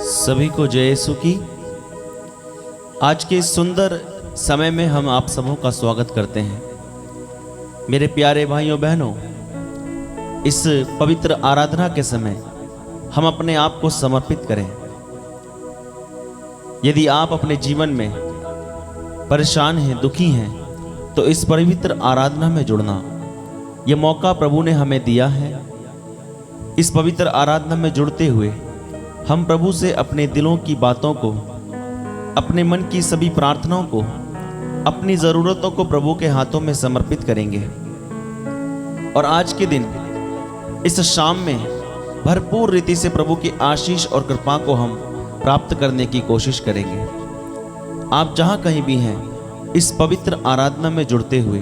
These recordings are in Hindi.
सभी को जय यीशु की। आज के इस सुंदर समय में हम आप सबों का स्वागत करते हैं। मेरे प्यारे भाइयों बहनों, इस पवित्र आराधना के समय हम अपने आप को समर्पित करें। यदि आप अपने जीवन में परेशान हैं, दुखी हैं, तो इस पवित्र आराधना में जुड़ना, ये मौका प्रभु ने हमें दिया है। इस पवित्र आराधना में जुड़ते हुए हम प्रभु से अपने दिलों की बातों को, अपने मन की सभी प्रार्थनाओं को, अपनी ज़रूरतों को प्रभु के हाथों में समर्पित करेंगे। और आज के दिन इस शाम में भरपूर रीति से प्रभु की आशीष और कृपा को हम प्राप्त करने की कोशिश करेंगे। आप जहाँ कहीं भी हैं, इस पवित्र आराधना में जुड़ते हुए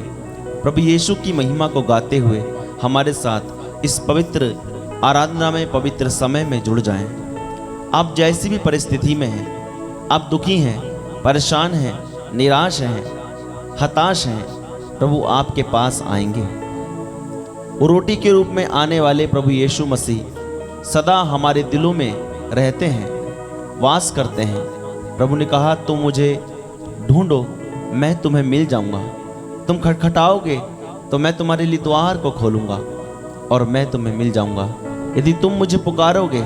प्रभु यीशु की महिमा को गाते हुए हमारे साथ इस पवित्र आराधना में, पवित्र समय में जुड़ जाएं। आप जैसी भी परिस्थिति में हैं, आप दुखी हैं, परेशान हैं, निराश हैं, हताश हैं, प्रभु आपके पास आएंगे। वो रोटी के रूप में आने वाले प्रभु यीशु मसीह सदा हमारे दिलों में रहते हैं, वास करते हैं। प्रभु ने कहा, तुम मुझे ढूंढो, मैं तुम्हें मिल जाऊंगा। तुम खटखटाओगे तो मैं तुम्हारे लिए द्वार को खोलूंगा और मैं तुम्हें मिल जाऊंगा। यदि तुम मुझे पुकारोगे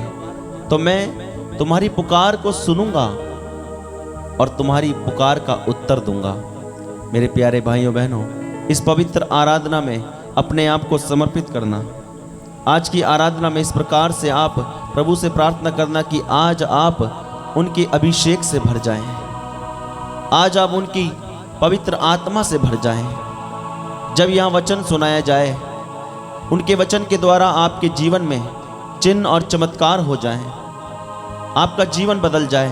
तो मैं तुम्हारी पुकार को सुनूंगा और तुम्हारी पुकार का उत्तर दूंगा। मेरे प्यारे भाइयों बहनों, इस पवित्र आराधना में अपने आप को समर्पित करना। आज की आराधना में इस प्रकार से आप प्रभु से प्रार्थना करना कि आज आप उनके अभिषेक से भर जाएं, आज आप उनकी पवित्र आत्मा से भर जाएं। जब यहाँ वचन सुनाया जाए, उनके वचन के द्वारा आपके जीवन में चिन्ह और चमत्कार हो जाएं, आपका जीवन बदल जाए।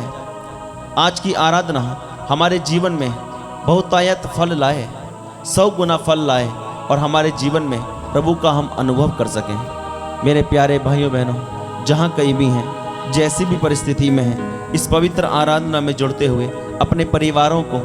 आज की आराधना हमारे जीवन में बहुतायत फल लाए, 100 गुना फल लाए और हमारे जीवन में प्रभु का हम अनुभव कर सकें। मेरे प्यारे भाइयों बहनों, जहाँ कहीं भी हैं, जैसी भी परिस्थिति में हैं, इस पवित्र आराधना में जुड़ते हुए अपने परिवारों को,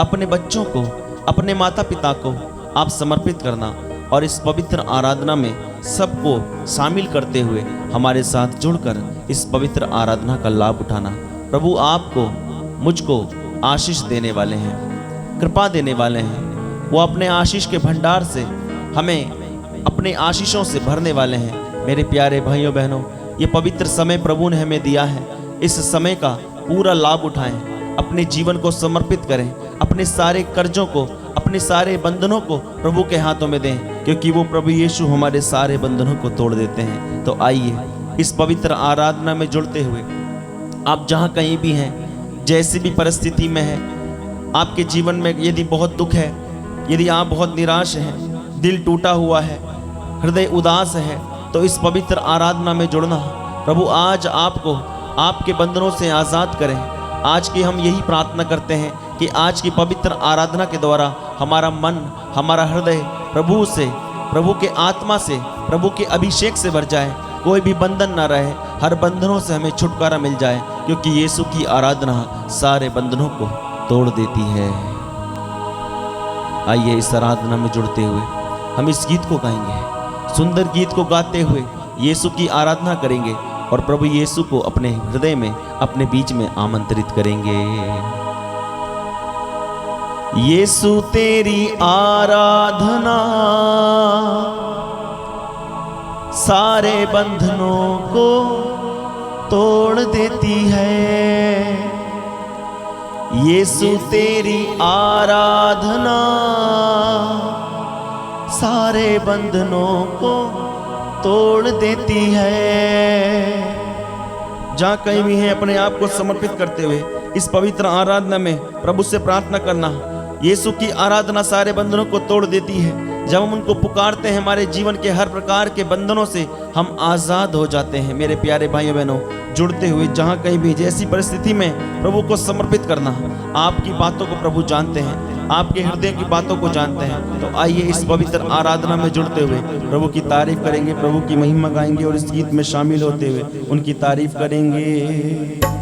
अपने बच्चों को, अपने माता पिता को आप समर्पित करना और इस पवित्र आराधना में सबको शामिल करते हुए हमारे साथ जुड़कर इस पवित्र आराधना का लाभ उठाना। प्रभु आपको, मुझको आशीष देने वाले हैं, कृपा देने वाले हैं। वो अपने आशीष के भंडार से हमें अपने आशीषों से भरने वाले हैं। मेरे प्यारे भाइयों बहनों, ये पवित्र समय प्रभु ने हमें दिया है। इस समय का पूरा लाभ उठाएं, अपने जीवन को समर्पित करें, अपने सारे कर्जों को, अपने सारे बंधनों को प्रभु के हाथों में दें, क्योंकि वो प्रभु यीशु हमारे सारे बंधनों को तोड़ देते हैं। तो आइए इस पवित्र आराधना में जुड़ते हुए आप जहाँ कहीं भी हैं, जैसी भी परिस्थिति में हैं, आपके जीवन में यदि बहुत दुख है, यदि आप बहुत निराश हैं, दिल टूटा हुआ है, हृदय उदास है, तो इस पवित्र आराधना में जुड़ना। प्रभु आज आपको आपके बंधनों से आज़ाद करें। आज की हम यही प्रार्थना करते हैं कि आज की पवित्र आराधना के द्वारा हमारा मन, हमारा हृदय प्रभु से, प्रभु के आत्मा से, प्रभु के अभिषेक से भर जाए। कोई भी बंधन ना रहे, हर बंधनों से हमें छुटकारा मिल जाए, क्योंकि यीशु की आराधना सारे बंधनों को तोड़ देती है। आइए इस आराधना में जुड़ते हुए हम इस गीत को गाएंगे, सुंदर गीत को गाते हुए यीशु की आराधना करेंगे और प्रभु यीशु को अपने हृदय में, अपने बीच में आमंत्रित करेंगे। यीशु तेरी आराधना सारे बंधनों को तोड़ देती है। यीशु तेरी आराधना सारे बंधनों को तोड़ देती है। जहाँ कहीं भी हैं, अपने आप को समर्पित करते हुए इस पवित्र आराधना में प्रभु से प्रार्थना करना। यीशु की आराधना सारे बंधनों को तोड़ देती है। जब हम उनको पुकारते हैं, हमारे जीवन के हर प्रकार के बंधनों से हम आज़ाद हो जाते हैं। मेरे प्यारे भाइयों बहनों, जुड़ते हुए जहाँ कहीं भी जैसी परिस्थिति में प्रभु को समर्पित करना। आपकी बातों को प्रभु जानते हैं, आपके हृदय की बातों को जानते हैं। तो आइए इस पवित्र आराधना में जुड़ते हुए प्रभु की तारीफ करेंगे, प्रभु की महिमा गाएंगे और इस गीत में शामिल होते हुए उनकी तारीफ करेंगे।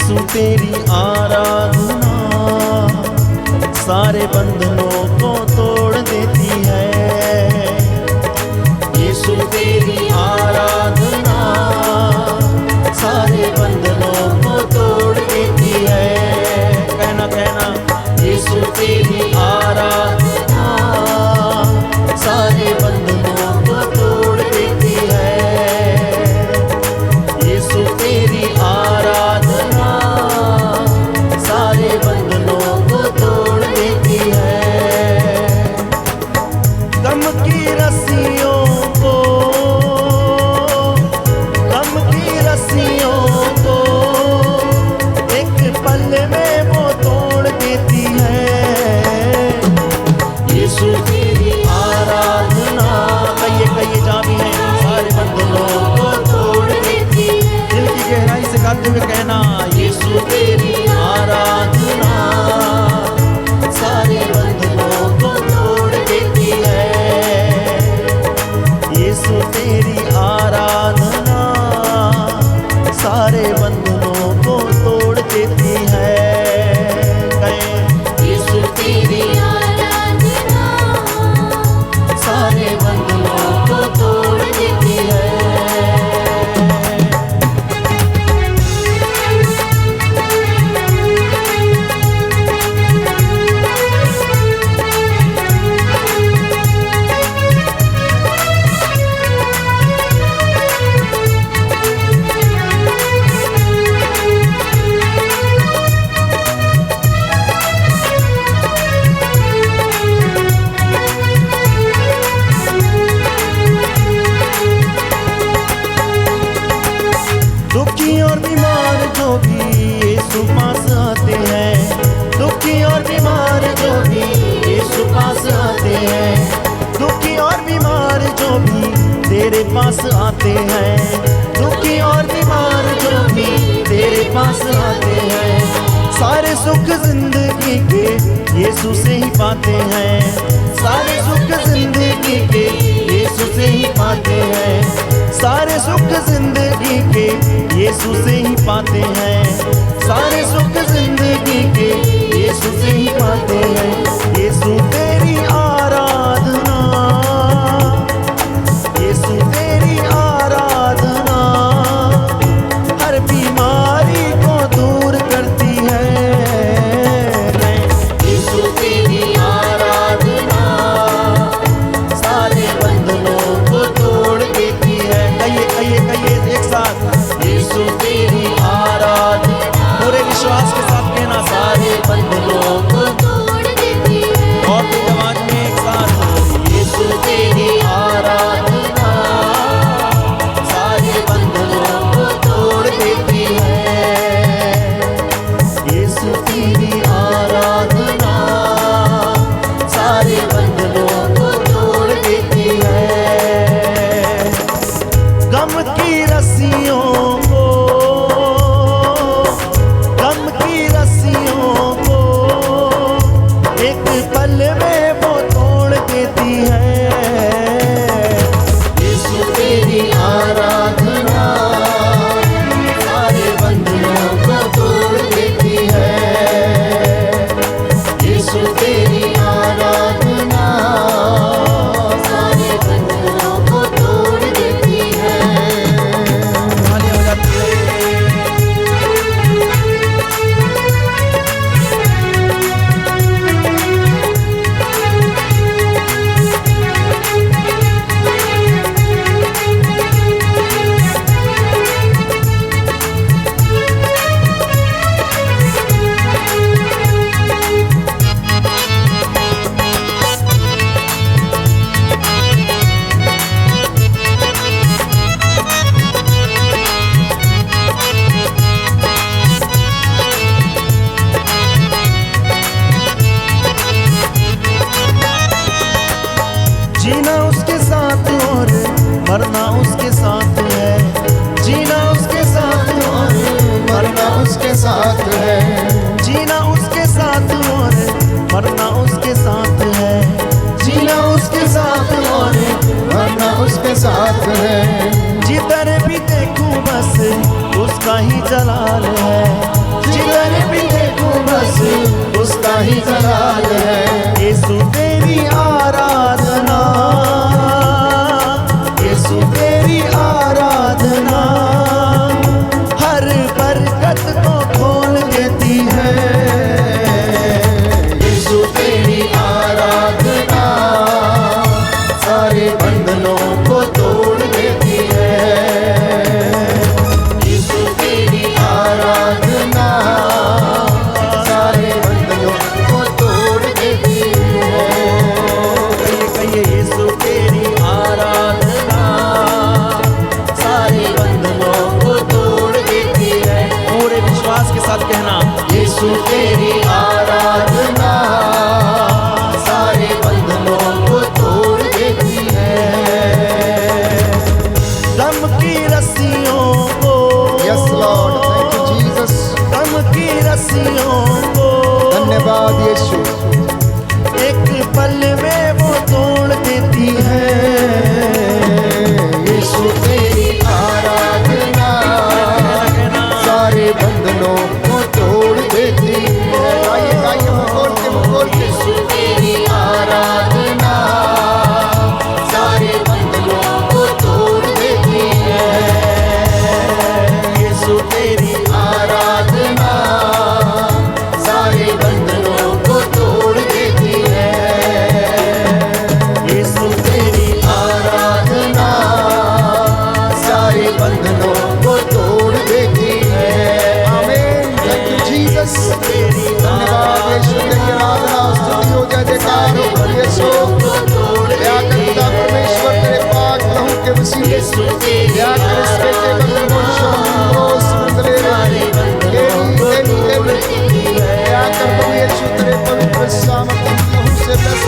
यीशु तेरी आराधना सारे बंधनों को तोड़ देती है। यीशु तेरी आराधना सारे बंधनों को तोड़ देती है। कहना कहना यीशु तेरी आराधना सारे बंधनों को तोड़ देती है। यीशु तेरी आराधना सारे बंधनों को तोड़ देती है। गम की रस्सियों को एक पल में वो तोड़ देती है। यीशु तेरी आराधना कहिए जहाँ भी है सारे बंधनों को तोड़ देती है। दिल की गहराई से गाते हुए कहना यीशु तेरी आराधना सारे बंधनों को तोड़ देती है। यीशु तेरी आराधना सारे बंधनों को तोड़ देती है। यीशु तेरी आराधना सारे बंधनों को तोड़ देती है। दुखी और बीमार जो भी यीशु पास आते हैं, दुखी और बीमार जो भी यीशु पास आते हैं, दुखी और बीमार जो भी तेरे पास आते हैं, दुखी और बीमार जो भी तेरे पास आते हैं, सारे सुख जिंदगी के यीशु से ही पाते हैं। सारे सुख जिंदगी के यीशु से ही पाते हैं। सारे सुख जिंदगी के यीशु से ही पाते हैं। सारे सुख जिंदगी के यीशु से ही पाते हैं। यीशु तेरी आराधना, यीशु तेरी आराधना हर बीमारी को दूर करती है। यीशु तेरी आराधना सारे बंधनों को तोड़ देती है। कहिए एक साथ यीशु तेरी आराधना पूरे विश्वास के साथ कहना सारे बंधनों को तोड़ देती है। और तेज आवाज में एक साथ यीशु तेरी आराधना सारे बंधनों को तोड़ देती है। यीशु तेरी आराधना सारे बंधनों को तोड़ देती है। गम की रस्सियों को एक पल में वो तोड़ देती है। यीशु तेरी आराधना सारे बंधनों को तोड़ देती है। यीशु तेरी आराधना सारे बंधनों को तोड़ देती है। जीना उसके साथ और मरना उसके साथ है। जीना उसके साथ और मरना उसके साथ है। जीना उसके साथ और मरना उसके साथ है। जीना उसके साथ और मरना उसके साथ है। जिधर भी देखूं बस उसका ही जलाल है। तेरा ही जलाल है। यीशु तेरी आराधना, यीशु तेरी आराधना हर बरकत को खोल देती है। यीशु तेरी आराधना सारे बंधनों को तोड़ देती है। यीशु तेरी आराधना सारे बंधनों को तोड़ देती है। कहिए यीशु तेरी आराधना सारे बंधनों को तोड़ देती है। पूरे विश्वास के साथ कहना, यीशु तेरी आराधना सारे बंधनों को तोड़ देती है। दम की रस्सियों को, yes Lord, thank you Jesus. दम की रस्सियों को धन्यवाद यीशु। एक पल में वो तोड़ देती है। यीशु तेरी आराधना सारे बंधनों को तोड़ देती है। गाइए गाइए, मुखोल के यीशु तेरी आराधना सारे बंधनों को तोड़ देती है। यीशु तेरी आराधना सारे बंधनों को तोड़ देती है। यीशु तेरी आराधना सारे बंधनों को तोड़ देती है। आमीन, थैंक यू जीसस। धन्यवाद यीशु, तेरी आराधना स्तुति हो जाए, जयकार हो प्रभु यीशु। दया कर खुदा परमेश्वर, तेरे पाक लहू के वसीले से दया कर इस बेटे बंदे को शोष बंदले दया कर प्रभु यीशु, तेरे पवित्र सामर्थ्य लहू से बस।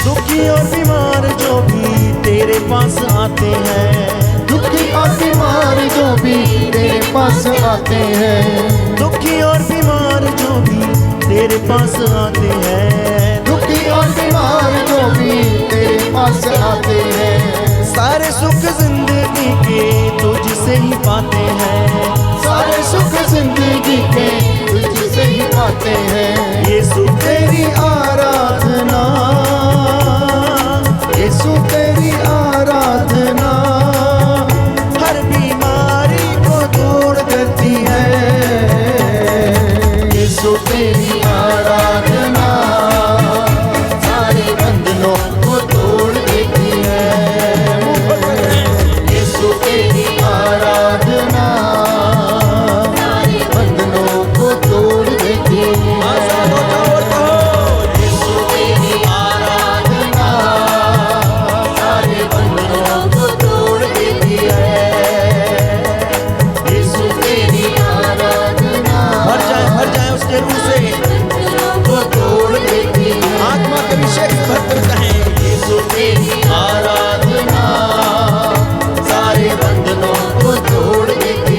दुखी और बीमार जो भी तेरे पास आते हैं, दुखी और बीमार जो भी तेरे पास आते हैं, दुखी और बीमार जो भी तेरे पास आते हैं, दुखी और बीमार जो भी तेरे पास आते हैं, सारे सुख जिंदगी के तुझसे ही पाते हैं। सारे सुख जिंदगी के तुझसे ही पाते हैं। यीशु तेरी आराधना, यीशु तेरी आराधना हर बीमारी को दूर करती है। यीशु तेरी आराधना सारे बंधनों को तोड़ देती है। यीशु तेरी आराधना सारे बंधनों को तोड़ देती है। आजाद हो जाओ और कहो, यीशु तेरी आराधना सारे बंधनों को तोड़ देती है। यीशु तेरी आराधना भर जाए उसके रूह से, को तोड़ देती है। आत्मा के अभिषेक से भरकर कहें, यीशु तेरी आराधना सारे बंधनों को तोड़ देती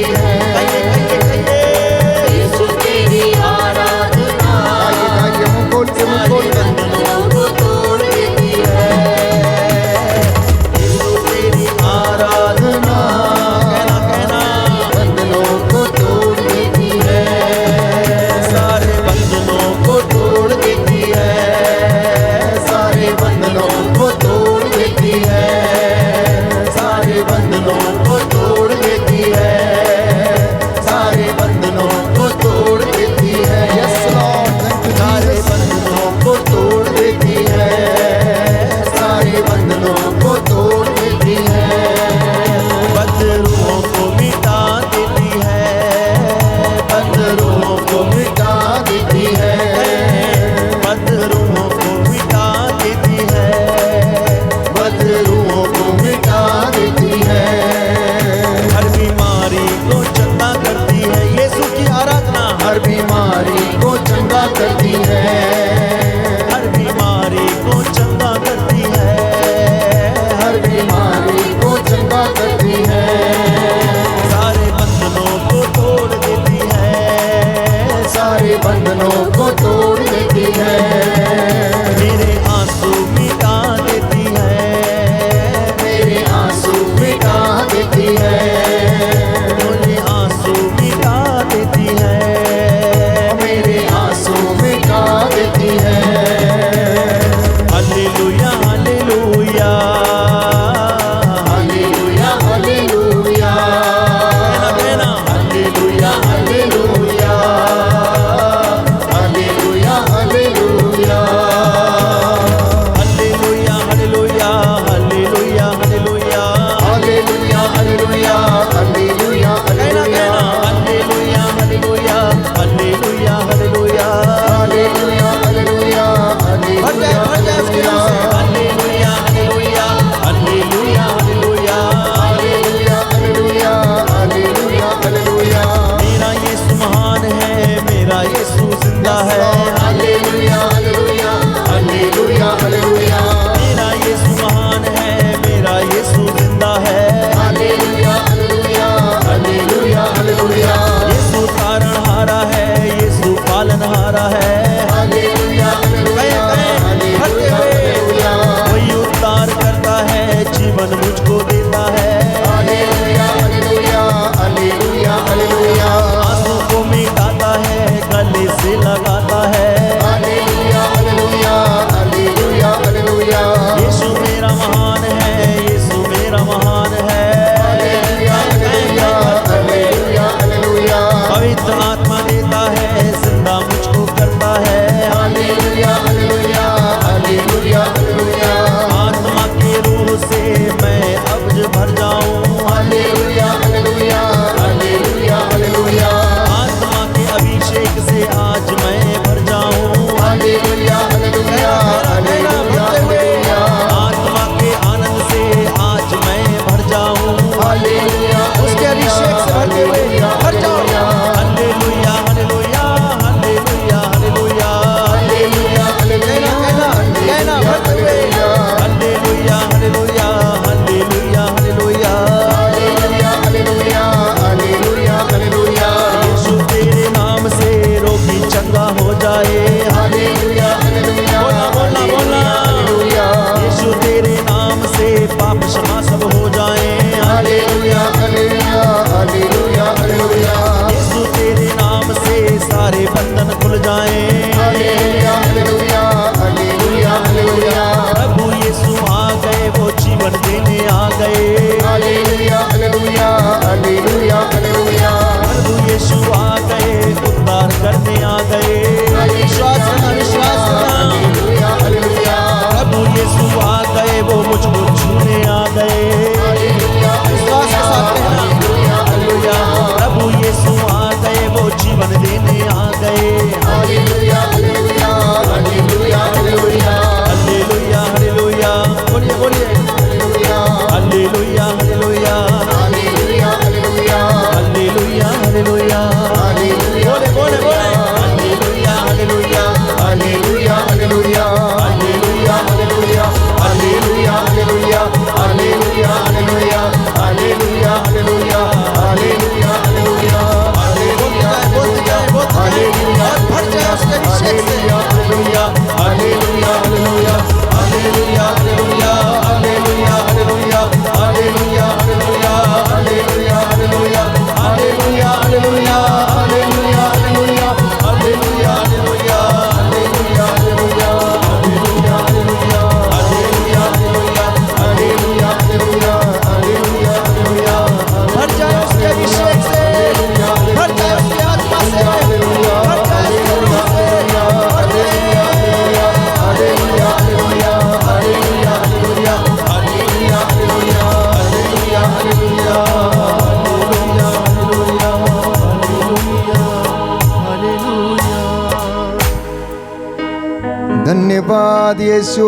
धन्यवाद यीशु,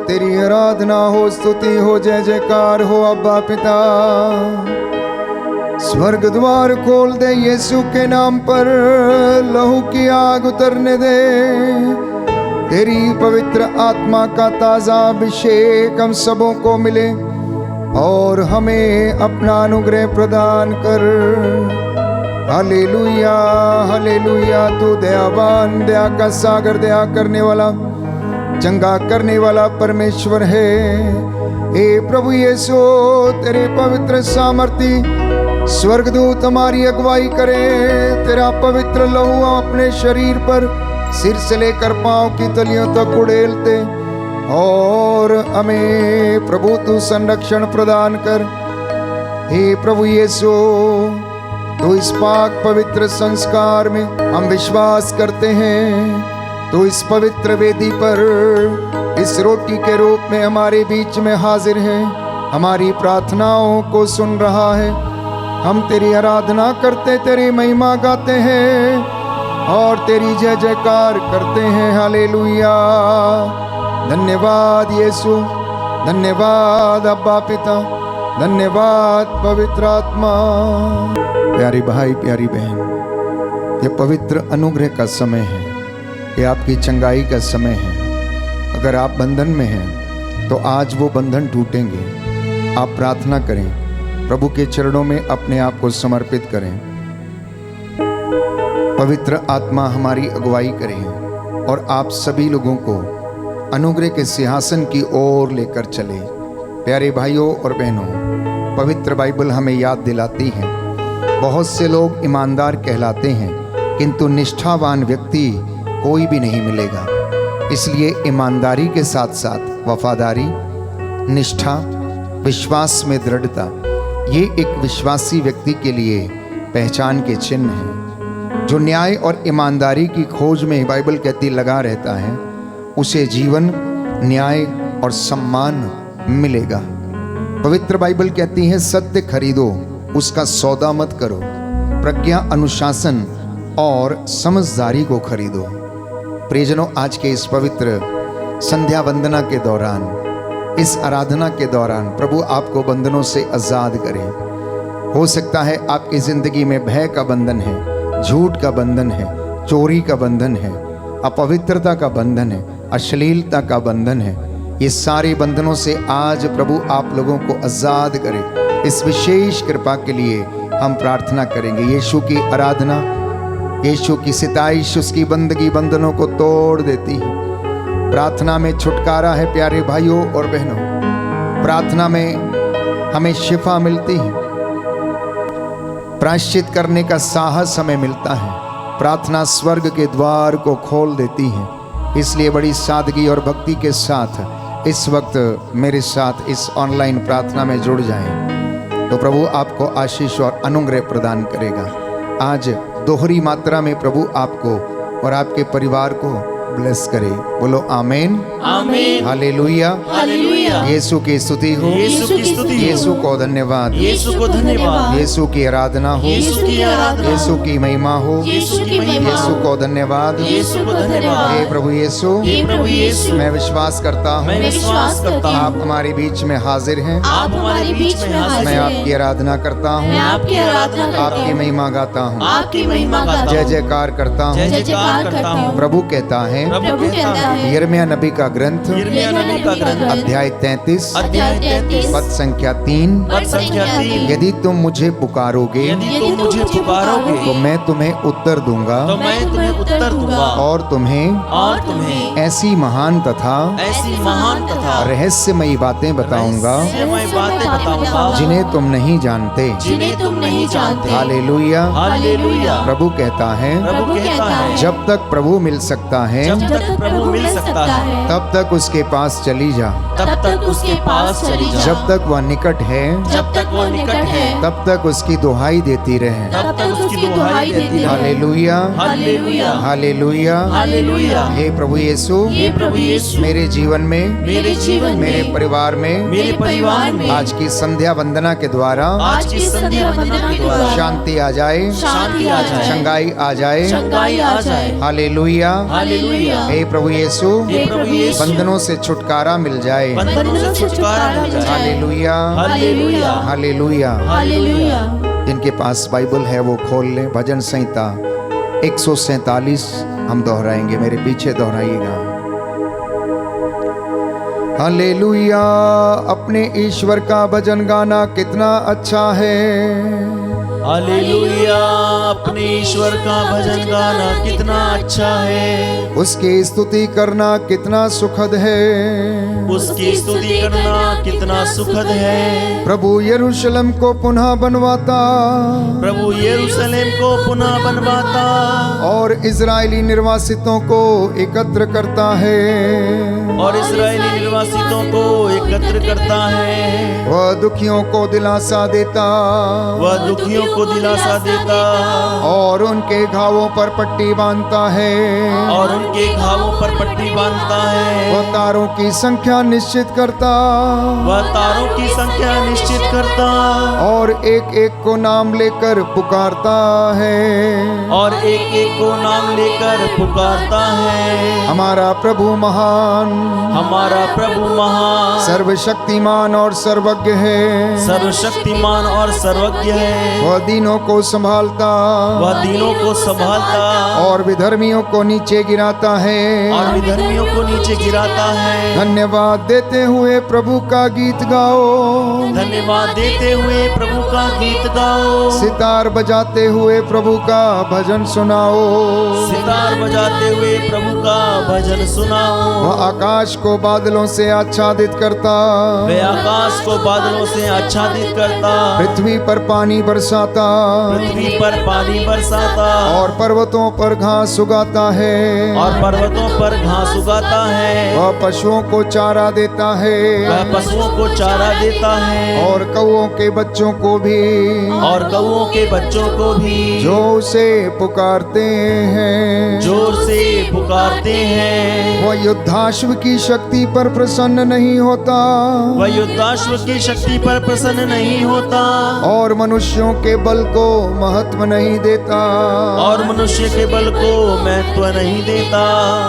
तेरी आराधना हो, स्तुति हो, जय जयकार हो अब्बा पिता। स्वर्ग द्वार खोल दे यीशु के नाम पर, लहू की आग उतरने दे। तेरी पवित्र आत्मा का ताजा अभिषेक हम सबों को मिले और हमें अपना अनुग्रह प्रदान कर। हालेलुया हालेलुया, तू दयावान, दया का सागर, दया करने वाला, चंगा करने वाला परमेश्वर है। हे प्रभु यीशु, तेरे पवित्र सामर्थी स्वर्गदूत हमारी अगुवाई करे। तेरा पवित्र लहू अपने शरीर पर सिर से लेकर पांव की तलियों तक उड़ेलते और हमें प्रभु तू संरक्षण प्रदान कर। हे प्रभु यीशु, तो इस पाक पवित्र संस्कार में हम विश्वास करते हैं। तो इस पवित्र वेदी पर इस रोटी के रूप में हमारे बीच में हाजिर है, हमारी प्रार्थनाओं को सुन रहा है। हम तेरी आराधना करते, तेरी महिमा गाते हैं और तेरी जय जयकार करते हैं। हालेलुया, धन्यवाद यीशु, धन्यवाद अब्बा पिता, धन्यवाद पवित्र आत्मा। प्यारे भाई, प्यारी बहन, ये पवित्र अनुग्रह का समय है, ये आपकी चंगाई का समय है। अगर आप बंधन में हैं तो आज वो बंधन टूटेंगे। आप प्रार्थना करें, प्रभु के चरणों में अपने आप को समर्पित करें। पवित्र आत्मा हमारी अगुवाई करें और आप सभी लोगों को अनुग्रह के सिंहासन की ओर लेकर चले। प्यारे भाइयों और बहनों, पवित्र बाइबल हमें याद दिलाती है, बहुत से लोग ईमानदार कहलाते हैं किंतु निष्ठावान व्यक्ति कोई भी नहीं मिलेगा। इसलिए ईमानदारी के साथ साथ वफादारी, निष्ठा, विश्वास में दृढ़ता, ये एक विश्वासी व्यक्ति के लिए पहचान के चिन्ह हैं। जो न्याय और ईमानदारी की खोज में बाइबल कहती लगा रहता है, उसे जीवन, न्याय और सम्मान मिलेगा। पवित्र बाइबल कहती है, सत्य खरीदो, उसका सौदा मत करो। प्रज्ञा, अनुशासन और समझदारी को खरीदो। प्रियजनों, आज के इस पवित्र संध्या वंदना के दौरान, इस आराधना के दौरान प्रभु आपको बंधनों से आजाद करे। हो सकता है आपकी जिंदगी में भय का बंधन है, झूठ का बंधन है, चोरी का बंधन है, अपवित्रता का बंधन है, अश्लीलता का बंधन है। ये सारे बंधनों से आज प्रभु आप लोगों को आजाद करे। इस विशेष कृपा के लिए हम प्रार्थना करेंगे। यीशु की आराधना, यीशु की सिताइश, उसकी बंदगी बंधनों को तोड़ देती है। प्रार्थना में छुटकारा है प्यारे भाइयों और बहनों। प्रार्थना में हमें शिफा मिलती है, प्रायश्चित करने का साहस हमें मिलता है। प्रार्थना स्वर्ग के द्वार को खोल देती है। इसलिए बड़ी सादगी और भक्ति के साथ इस वक्त मेरे साथ इस ऑनलाइन प्रार्थना में जुड़ जाएं, तो प्रभु आपको आशीष और अनुग्रह प्रदान करेगा। आज दोहरी मात्रा में प्रभु आपको और आपके परिवार को ब्लेस करे। बोलो आमीन, आमीन, हालेलुया, हालेलुया। यीशु की स्तुति हो, यीशु की स्तुति हो, यीशु को धन्यवाद, यीशु को धन्यवाद, यीशु की आराधना हो, यीशु की आराधना, यीशु की महिमा हो, यीशु की महिमा, यीशु को धन्यवाद, यीशु को धन्यवाद। हे प्रभु यीशु, हे प्रभु यीशु, मैं विश्वास करता हूँ मैं विश्वास करता हूँ आप हमारे बीच में हाजिर हैं। आप हमारे बीच में हाजिर मैं हैं। आपकी आराधना करता हूँ, मैं आपकी आराधना करता आपकी हूँ, महिमा गाता हूँ, आपकी महिमा गाता जय हूँ, जयकार करता जय हूँ। जयकार करता हूँ। प्रभु कहता है, प्रभु कहता है, यिर्मयाह नबी का ग्रंथ यिर्मयाह नबी का ग्रंथ अध्याय 33 अध्याय 33 पद संख्या 3, पद संख्या 3, यदि तुम मुझे पुकारोगे यदि तुम मुझे पुकारोगे तो मैं तुम्हें उत्तर दूंगा तो मैं तुम्हें उत्तर दूंगा और तुम्हें ऐसी महान तथा ऐसी महान तथा रहस्यमयी बातें बताऊंगा रहस्यमय बातें बताऊंगा जिन्हें तुम नहीं जानते। जिन्हें तुम नहीं जानते। Hallelujah, hallelujah. प्रभु कहता है, प्रभु कहता है, जब तक प्रभु मिल सकता है जब तक प्रभु मिल सकता है तब तक उसके पास चली जा। तब तक उसके पास चली जा। जब तक वह निकट है जब तक वो निकट है तब तक उसकी दुहाई देती रहे। तब तक उसकी दुहाई देती रहे। हालेलुया, हालेलुया। हालेलुया हालेलुया। हे प्रभु यीशु हे प्रभु यीशु, मेरे जीवन में, मेरे जीवन मेरे में, परिवार में, मेरे परिवार में आज की संध्या वंदना के द्वारा आज की संध्या वंदना के द्वारा शांति आ जाए, शांति आ जाए, चंगाई आ जाए। चंगाई आ जाए। हालेलुया हालेलुया। हे प्रभु यीशु हे प्रभु यीशु, बंधनों से छुटकारा मिल जाए। बंधनों से छुटकारा मिल जाए। हालेलुया हालेलुया। हालेलुया। हालेलुया। जिनके पास बाइबल है वो खोल लें। भजन संहिता 147 हम दोहराएंगे, मेरे पीछे दोहराइएगा। हालेलुया। अपने ईश्वर का भजन गाना कितना अच्छा है। हालेलुया। अपने ईश्वर का भजन गाना कितना अच्छा है। उसकी स्तुति करना कितना सुखद है। उसकी स्तुति करना कितना सुखद है। प्रभु यरूशलेम को पुनः बनवाता, प्रभु यरूशलेम को पुनः बनवाता और इजरायली निर्वासितों को एकत्र करता है। और इस्राएली निर्वासितों को एकत्र करता है। वह दुखियों को दिलासा देता, वह दुखियों को दिलासा देता और उनके घावों पर पट्टी बांधता है। और उनके घावों पर पट्टी बांधता है। वह तारों की संख्या निश्चित करता, वह तारों की संख्या निश्चित करता और एक एक को नाम लेकर पुकारता है। और एक एक को नाम लेकर पुकारता है। हमारा प्रभु महान, हमारा प्रभु महान, सर्वशक्तिमान और सर्वज्ञ है। सर्वशक्तिमान और सर्वज्ञ है। वह दीनों को संभालता, वह दीनों को संभालता और विधर्मियों को नीचे गिराता है। और विधर्मियों को नीचे गिराता है। धन्यवाद देते हुए प्रभु का गीत गाओ, धन्यवाद देते हुए प्रभु का गीत गाओ। सितार बजाते हुए प्रभु का भजन सुनाओ। सितार बजाते हुए प्रभु का भजन सुनाओ। वह आकाश को बादलों से आच्छादित करता, वे आकाश को बादलों से आच्छादित करता, पृथ्वी पर पानी बरसाता पृथ्वी पर पानी बरसाता और पर्वतों पर घास उगाता है। और पर्वतों पर घास उगाता है। वह पशुओं को चारा देता है वह पशुओं को चारा देता है। और कौओं के बच्चों को भी, और कौओं के बच्चों को भी जो उसे पुकारते हैं। जोर से पुकारते हैं। वह युद्धाश्व की शक्ति पर प्रसन्न नहीं होता वह युद्धाश्व की शक्ति पर प्रसन्न नहीं होता और मनुष्यों के बल को महत्व नहीं देता। और मनुष्य के बल को महत्व नहीं देता।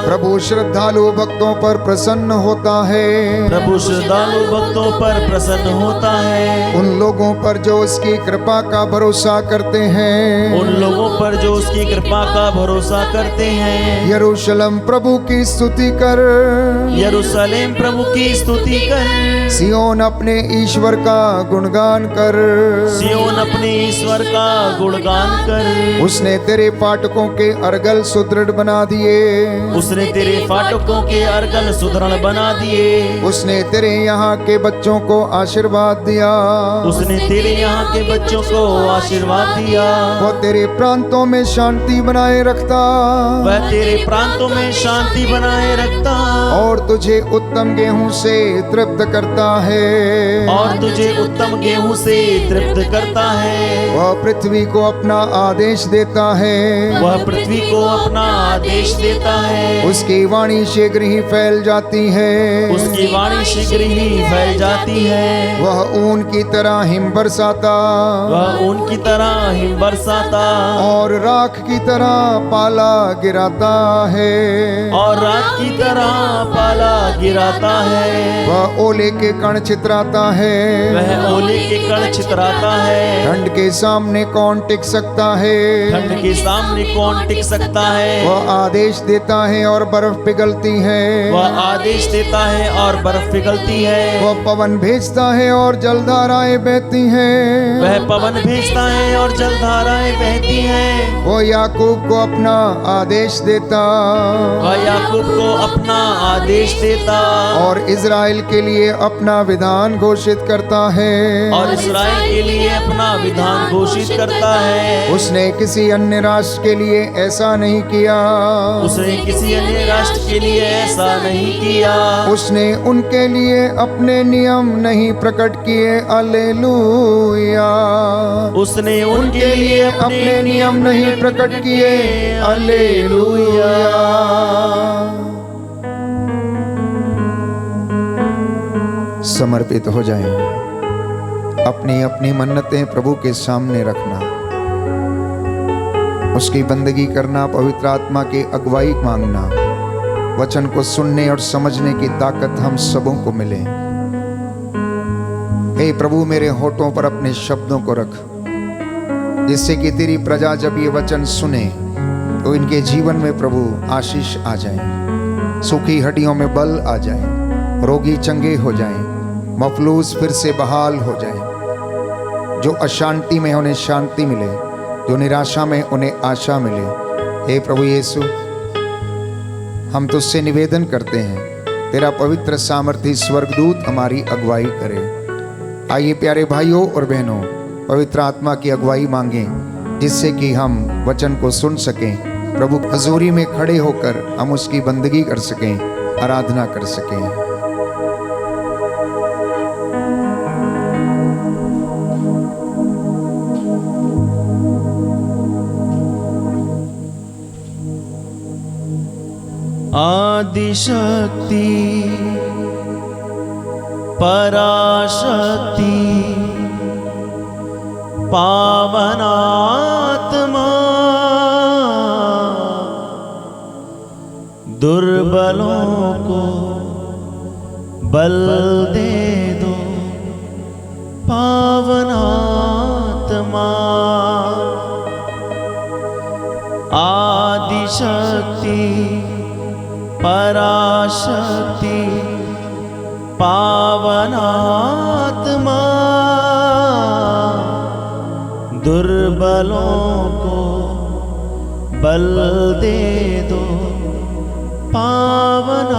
प्रभु श्रद्धालु भक्तों पर प्रसन्न होता है। प्रभु श्रद्धालु भक्तों पर प्रसन्न होता है। उन लोगों पर जो उसकी कृपा का भरोसा करते हैं। उन लोगों पर जो उसकी कृपा का भरोसा करते हैं। यरूशलेम प्रभु की स्तुति कर, यरूशलेम प्रभु की स्तुति कर, सियोन अपने ईश्वर का गुणगान कर। सियोन अपने ईश्वर का गुणगान कर। उसने तेरे फाटकों के अर्गल सुदृढ़ बना दिए। उसने तेरे फाटकों के अर्गल सुदृढ़ बना दिए। उसने तेरे यहाँ के बच्चों को आशीर्वाद दिया। उसने तेरे यहाँ के बच्चों को आशीर्वाद दिया। वह तेरे प्रांतों में शांति बनाए रखता, वह तेरे प्रांतों में शांति बनाए रखता और तुझे उत्तम गेहूं से तृप्त करता है। और तुझे उत्तम गेहूं से तृप्त करता है। वह पृथ्वी को अपना आदेश देता है। वह पृथ्वी को अपना आदेश देता है। उसकी वाणी शीघ्र ही फैल जाती है। उसकी वाणी शीघ्र ही फैल जाती है। वह ऊन की तरह हिम बरसाता, वह ऊन की तरह हिम बरसाता और राख की तरह पाला गिराता है। और रात की तरह पाला गिराता है। वह ओले के कण छितराता है। वह ओले के कण छितराता है। ठंड के सामने कौन टिक सकता है। ठंड के सामने कौन टिक सकता है। वह आदेश देता है और बर्फ पिघलती है। वह आदेश देता है और बर्फ पिघलती है। वह पवन भेजता है और जलधाराएं बहती हैं। वह पवन भेजता है और जलधाराएं बहती हैं। वो याकूब को अपना आदेश देता, वह याकूब को अपना आदेश देता और इज़राइल के लिए अपना विधान घोषित करता है। और इस्राएल के लिए अपना विधान घोषित करता है। उसने किसी अन्य राष्ट्र के लिए ऐसा नहीं किया। उसने किसी अन्य राष्ट्र के लिए ऐसा नहीं किया। उसने उनके लिए अपने नियम नहीं प्रकट किए। हालेलुया। उसने उनके लिए अपने नियम नहीं प्रकट किए। हालेलुया। समर्पित हो जाएं। अपनी अपनी मन्नतें प्रभु के सामने रखना, उसकी बंदगी करना, पवित्र आत्मा की अगुवाई मांगना, वचन को सुनने और समझने की ताकत हम सबों को मिले। हे प्रभु, मेरे होठों पर अपने शब्दों को रख, जिससे कि तेरी प्रजा जब ये वचन सुने तो इनके जीवन में प्रभु आशीष आ जाए, सूखी हड्डियों में बल आ जाए, रोगी चंगे हो जाएं, मफलूस फिर से बहाल हो जाएं, जो अशांति में उन्हें शांति मिले, जो निराशा में उन्हें आशा मिले। हे प्रभु यीशु, हम तुझसे निवेदन करते हैं, तेरा पवित्र सामर्थी स्वर्गदूत हमारी अगुवाई करे। आइए प्यारे भाइयों और बहनों, पवित्र आत्मा की अगुवाई मांगें, जिससे कि हम वचन को सुन सकें, प्रभु हजूरी में खड़े होकर हम उसकी बंदगी कर सकें, आराधना कर सकें। आदिशक्ति पराशक्ति पावनात्मा, दुर्बलों को बल दे दो पावनात्मा। आदिशक्ति पराशक्ति पावनात्मा, दुर्बलों को बल दे दो पावनात्मा।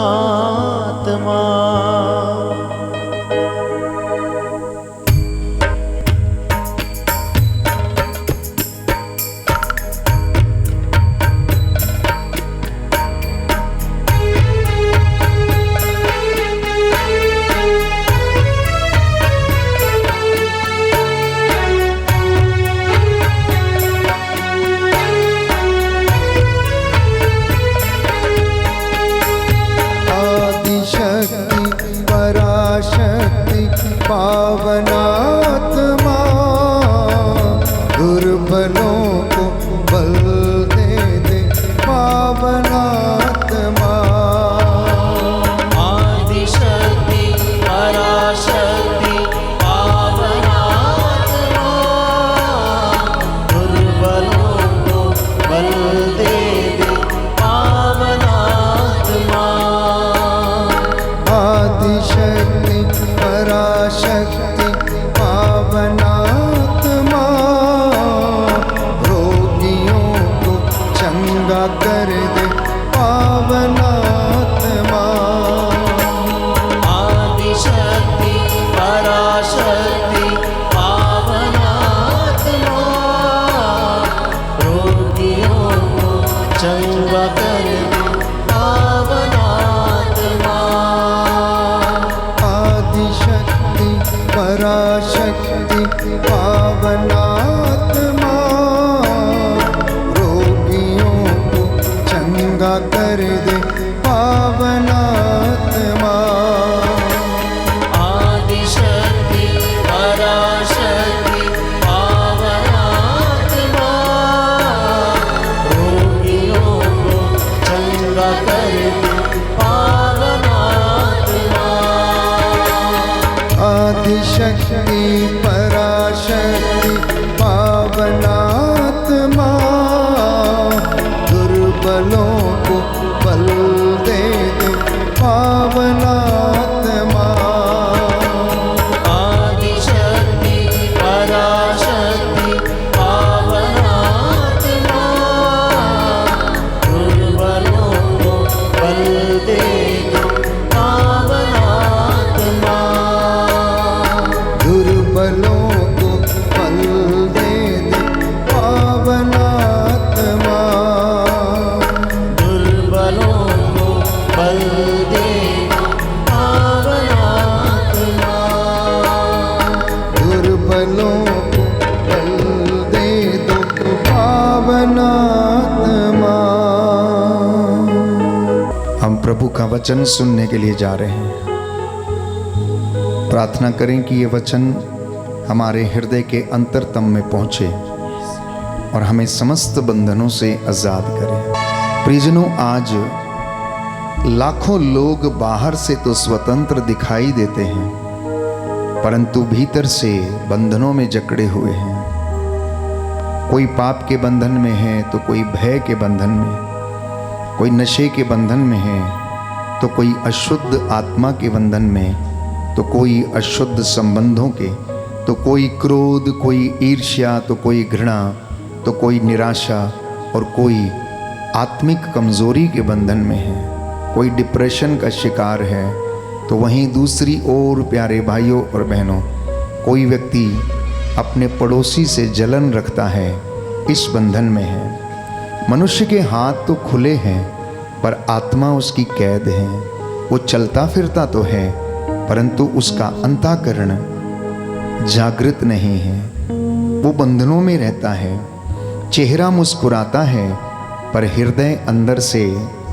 पावनात्मा, दुर्बलों को बल दे दे पावनात्मा। आदिशक्ति पराशक्ति पावनात्मा, दुर्बलों को बल दे दे पावनात्मा। आदिशक्ति पराशक्ति पावनात्मा, रोगियों को चंगा कर दे पावनात्मा। आदिशक्ति पराशक्ति पावनात्मा, रोगियों को चंगा कर दे पावनात्मा। आदिशक्ति पराशक्ति पावनात्मा, रोगियों को चंगा कर दे पावनात्मा। आदिशक्ति पराशक्ति पावनात्मा, रोगियों को चंगा कर दे पावनात्मा। आदिशक्ति पराशक्ति पावनात्मा, दुर्बलों को बल दे दे पावनात्मा। आदिशक्ति पराशक्ति पावनात्मा, दुर्बलों को बल दे दो का वचन सुनने के लिए जा रहे हैं। प्रार्थना करें कि ये वचन हमारे हृदय के अंतरतम में पहुंचे और हमें समस्त बंधनों से आज़ाद करे। प्रियजनों, आज लाखों लोग बाहर से तो स्वतंत्र दिखाई देते हैं, परंतु भीतर से बंधनों में जकड़े हुए हैं। कोई पाप के बंधन में है तो कोई भय के बंधन में, कोई नशे के बंधन में है तो कोई अशुद्ध आत्मा के बंधन में, तो कोई अशुद्ध संबंधों के, तो कोई क्रोध, कोई ईर्ष्या, तो कोई घृणा, तो कोई निराशा और कोई आत्मिक कमजोरी के बंधन में है। कोई डिप्रेशन का शिकार है, तो वहीं दूसरी ओर प्यारे भाइयों और बहनों, कोई व्यक्ति अपने पड़ोसी से जलन रखता है, इस बंधन में है। मनुष्य के हाथ तो खुले हैं पर आत्मा उसकी कैद है। वो चलता फिरता तो है परंतु उसका अंतःकरण जागृत नहीं है। वो बंधनों में रहता है। चेहरा मुस्कुराता है पर हृदय अंदर से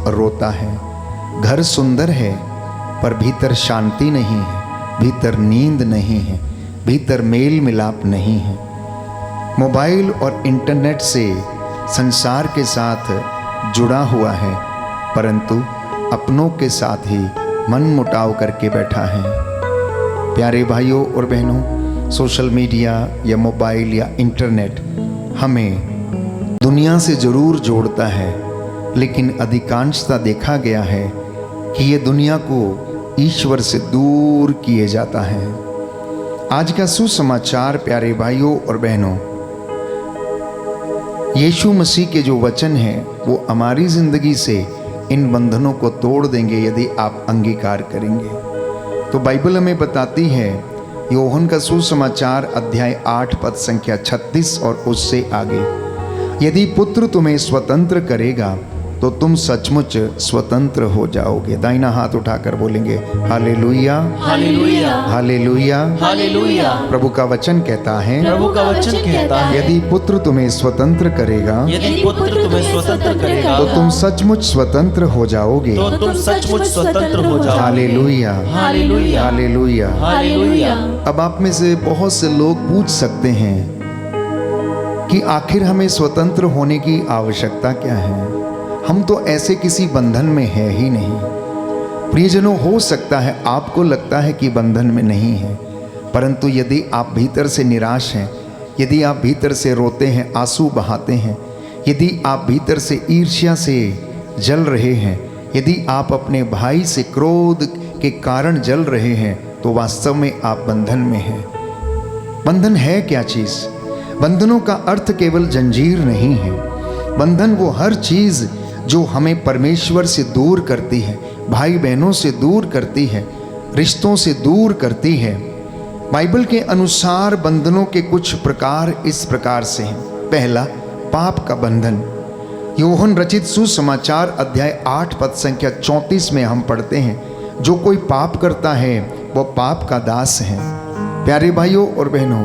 रोता है। घर सुंदर है पर भीतर शांति नहीं है, भीतर नींद नहीं है, भीतर मेल मिलाप नहीं है। मोबाइल और इंटरनेट से संसार के साथ जुड़ा हुआ है परंतु अपनों के साथ ही मन मुटाव करके बैठा है। प्यारे भाइयों और बहनों, सोशल मीडिया या मोबाइल या इंटरनेट हमें दुनिया से ज़रूर जोड़ता है, लेकिन अधिकांशतः देखा गया है कि ये दुनिया को ईश्वर से दूर किए जाता है। आज का सुसमाचार प्यारे भाइयों और बहनों, यीशु मसीह के जो वचन हैं वो हमारी ज़िंदगी से इन बंधनों को तोड़ देंगे यदि आप अंगीकार करेंगे। तो बाइबल हमें बताती है, योहन का सुसमाचार अध्याय 8 पद संख्या 36 और उससे आगे, यदि पुत्र तुम्हें स्वतंत्र करेगा तो तुम सचमुच स्वतंत्र हो जाओगे। दाहिना हाथ उठाकर बोलेंगे हालेलुया, हालेलुया, हालेलुया, हालेलुया। प्रभु का वचन कहता है, प्रभु का वचन कहता है, यदि पुत्र तुम्हें स्वतंत्र करेगा यदि पुत्र तुम्हें स्वतंत्र करेगा तो तुम सचमुच स्वतंत्र हो जाओगे। तो तुम सचमुच स्वतंत्र हो जाओगे। हालेलुया, हालेलुया, हालेलुया। हालेलुया। अब आप में से बहुत से लोग पूछ सकते हैं कि आखिर हमें स्वतंत्र होने की आवश्यकता क्या है? हम तो ऐसे किसी बंधन में है ही नहीं। प्रियजनों, हो सकता है आपको लगता है कि बंधन में नहीं है, परंतु यदि आप भीतर से निराश हैं, यदि आप भीतर से रोते हैं, आंसू बहाते हैं, यदि आप भीतर से ईर्ष्या से जल रहे हैं, यदि आप अपने भाई से क्रोध के कारण जल रहे हैं, तो वास्तव में आप बंधन में हैं। बंधन है क्या चीज़? बंधनों का अर्थ केवल जंजीर नहीं है। बंधन वो हर चीज़ जो हमें परमेश्वर से दूर करती है, भाई बहनों से दूर करती है, रिश्तों से दूर करती है। बाइबल के अनुसार बंधनों के कुछ प्रकार इस प्रकार से हैं। पहला, पाप का बंधन। योहन रचित सुसमाचार अध्याय 8 पद संख्या 34 में हम पढ़ते हैं, जो कोई पाप करता है वो पाप का दास है। प्यारे भाइयों और बहनों,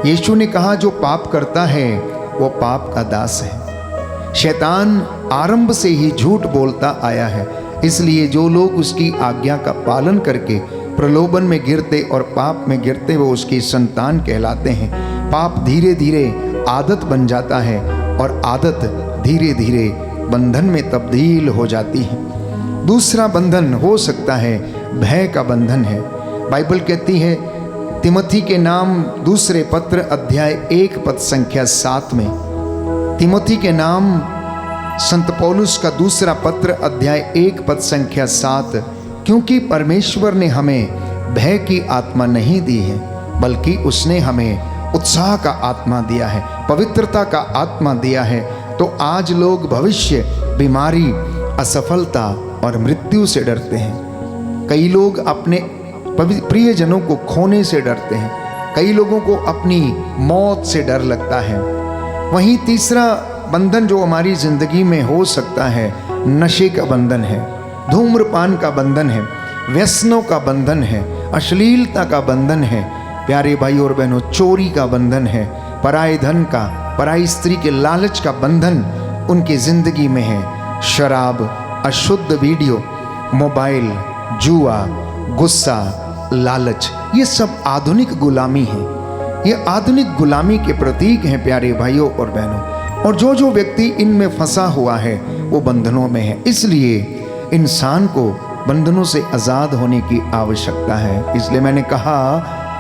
यीशु ने कहा जो पाप करता है वो पाप का दास है। शैतान आरंभ से ही झूठ बोलता आया है, इसलिए जो लोग उसकी आज्ञा का पालन करके प्रलोभन में गिरते और पाप में गिरते वो उसकी संतान कहलाते हैं। पाप धीरे धीरे आदत बन जाता है और आदत धीरे धीरे बंधन में तब्दील हो जाती है। दूसरा बंधन हो सकता है भय का बंधन है। बाइबल कहती है तिमोथी के नाम दूसरे पत्र अध्याय 1 पद संख्या 7 में, तिमोथी के नाम संत पौलुस का दूसरा पत्र अध्याय 1 पद संख्या 7, क्योंकि परमेश्वर ने हमें भय की आत्मा नहीं दी है बल्कि उसने हमें उत्साह का आत्मा दिया है, पवित्रता का आत्मा दिया है। तो आज लोग भविष्य, बीमारी, असफलता और मृत्यु से डरते हैं। कई लोग अपने प्रियजनों को खोने से डरते हैं। कई लोगों को अपनी मौत से डर लगता है। वहीं तीसरा बंधन जो हमारी जिंदगी में हो सकता है, नशे का बंधन है, धूम्रपान का बंधन है, व्यसनों का बंधन है, अश्लीलता का बंधन है। प्यारे भाई और बहनों, चोरी का बंधन है, पराये धन का, पराई स्त्री के लालच का बंधन उनकी जिंदगी में है। शराब, अशुद्ध वीडियो, मोबाइल, जुआ, गुस्सा, लालच, ये सब आधुनिक गुलामी है। ये आधुनिक गुलामी के प्रतीक हैं प्यारे भाइयों और बहनों। और जो व्यक्ति इनमें फंसा हुआ है वो बंधनों में है। इसलिए इंसान को बंधनों से आज़ाद होने की आवश्यकता है। इसलिए मैंने कहा,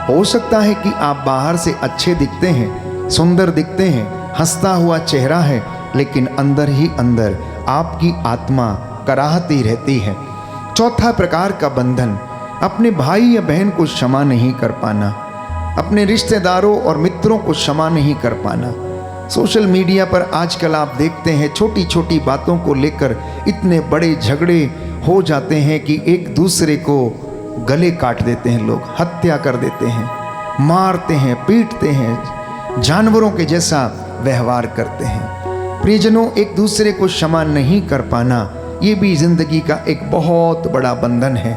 हो सकता है कि आप बाहर से अच्छे दिखते हैं, सुंदर दिखते हैं, हंसता हुआ चेहरा है, लेकिन अंदर ही अंदर आपकी आत्मा कराहती रहती है। चौथा प्रकार का बंधन, अपने भाई या बहन को क्षमा नहीं कर पाना, अपने रिश्तेदारों और मित्रों को क्षमा नहीं कर पाना। सोशल मीडिया पर आजकल आप देखते हैं छोटी छोटी बातों को लेकर इतने बड़े झगड़े हो जाते हैं कि एक दूसरे को गले काट देते हैं, लोग हत्या कर देते हैं, मारते हैं, पीटते हैं, जानवरों के जैसा व्यवहार करते हैं। प्रियजनों, एक दूसरे को क्षमा नहीं कर पाना ये भी जिंदगी का एक बहुत बड़ा बंधन है।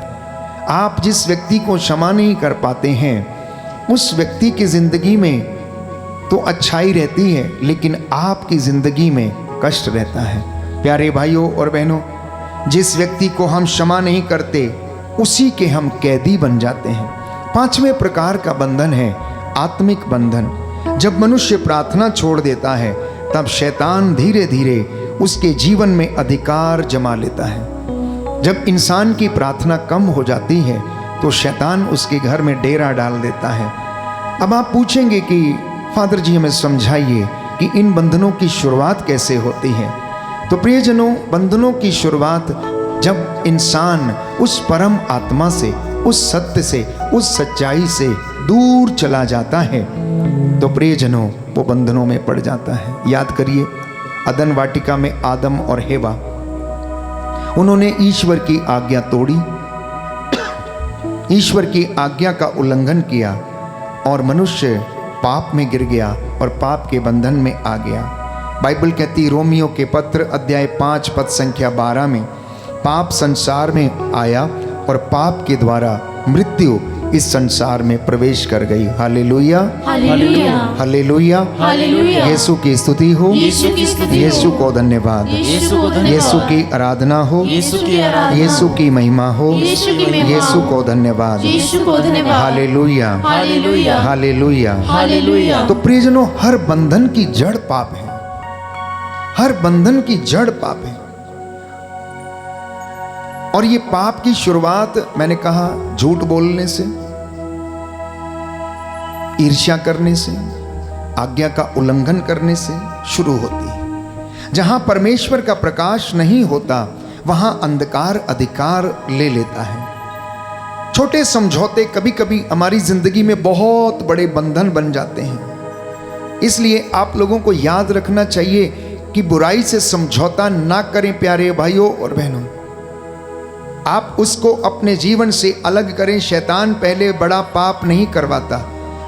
आप जिस व्यक्ति को क्षमा नहीं कर पाते हैं उस व्यक्ति की जिंदगी में तो अच्छाई रहती है, लेकिन आपकी जिंदगी में कष्ट रहता है। प्यारे भाइयों और बहनों, जिस व्यक्ति को हम क्षमा नहीं करते उसी के हम कैदी बन जाते हैं। पांचवें प्रकार का बंधन है आत्मिक बंधन। जब मनुष्य प्रार्थना छोड़ देता है तब शैतान धीरे धीरे उसके जीवन में अधिकार जमा लेता है। जब इंसान की प्रार्थना कम हो जाती है तो शैतान उसके घर में डेरा डाल देता है। अब आप पूछेंगे कि फादर जी हमें समझाइए कि इन बंधनों की शुरुआत कैसे होती है। तो प्रियजनों, बंधनों की शुरुआत जब इंसान उस परम आत्मा से, उस सत्य से, उस सच्चाई से दूर चला जाता है तो प्रियजनों वो बंधनों में पड़ जाता है। याद करिए, अदन वाटिका में आदम और हेवा, उन्होंने ईश्वर की आज्ञा तोड़ी, ईश्वर की आज्ञा का उल्लंघन किया और मनुष्य पाप में गिर गया और पाप के बंधन में आ गया। बाइबल कहती, रोमियो के पत्र अध्याय 5 पद संख्या 12 में, पाप संसार में आया और पाप के द्वारा मृत्यु इस संसार में प्रवेश कर गई। हालेलुया, हालेलुया, हालेलुया, हालेलुया। यीशु की स्तुति हो, यीशु की स्तुति हो। यीशु को धन्यवाद, यीशु को धन्यवाद। यीशु की आराधना हो, यीशु की आराधना, यीशु की महिमा हो, यीशु की महिमा, यीशु को धन्यवाद, यीशु को धन्यवाद। हालेलुया, हालेलुया, हालेलुया। हालेलुया। तो प्रियजनों, हर बंधन की जड़ पाप है, हर बंधन की जड़ पाप है। और ये पाप की शुरुआत मैंने कहा झूठ बोलने से, ईर्ष्या करने से, आज्ञा का उल्लंघन करने से शुरू होती है। जहां परमेश्वर का प्रकाश नहीं होता वहां अंधकार अधिकार ले लेता है। छोटे समझौते कभी कभी हमारी जिंदगी में बहुत बड़े बंधन बन जाते हैं। इसलिए आप लोगों को याद रखना चाहिए कि बुराई से समझौता ना करें प्यारे भाइयों और बहनों। आप उसको अपने जीवन से अलग करें। शैतान पहले बड़ा पाप नहीं करवाता,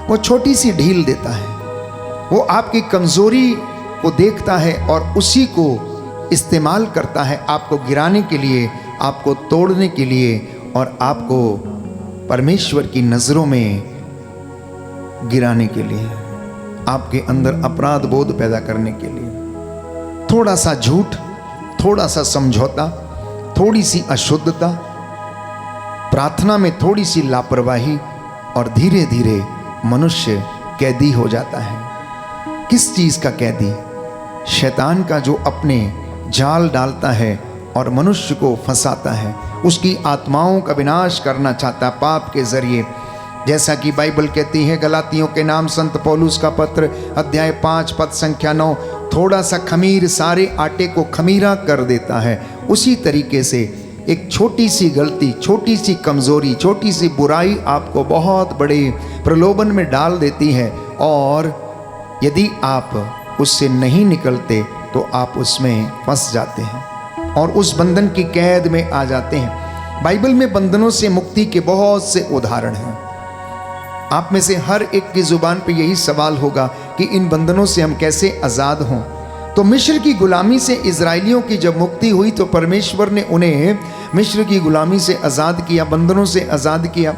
वो छोटी सी ढील देता है। वो आपकी कमजोरी को देखता है और उसी को इस्तेमाल करता है आपको गिराने के लिए, आपको तोड़ने के लिए और आपको परमेश्वर की नजरों में गिराने के लिए, आपके अंदर अपराध बोध पैदा करने के लिए। थोड़ा सा झूठ, थोड़ा सा समझौता, थोड़ी सी अशुद्धता, प्रार्थना में थोड़ी सी लापरवाही और धीरे धीरे मनुष्य कैदी हो जाता है। किस चीज का कैदी? शैतान का, जो अपने जाल डालता है और मनुष्य को फंसाता है, उसकी आत्माओं का विनाश करना चाहता पाप के जरिए। जैसा कि बाइबल कहती है, गलातियों के नाम संत पौलुस का पत्र अध्याय 5 पद संख्या 9, थोड़ा सा खमीर सारे आटे को खमीरा कर देता है। उसी तरीके से एक छोटी सी गलती, छोटी सी कमजोरी, छोटी सी बुराई आपको बहुत बड़े प्रलोभन में डाल देती है और यदि आप उससे नहीं निकलते तो आप उसमें फंस जाते हैं और उस बंधन की कैद में आ जाते हैं। बाइबल में बंधनों से मुक्ति के बहुत से उदाहरण हैं। आप में से हर एक की जुबान पे यही सवाल होगा कि इन बंधनों से हम कैसे आज़ाद हों। तो मिस्र की गुलामी से इजराइलियों की जब मुक्ति हुई तो परमेश्वर ने उन्हें मिस्र की गुलामी से आज़ाद किया, बंधनों से आज़ाद किया।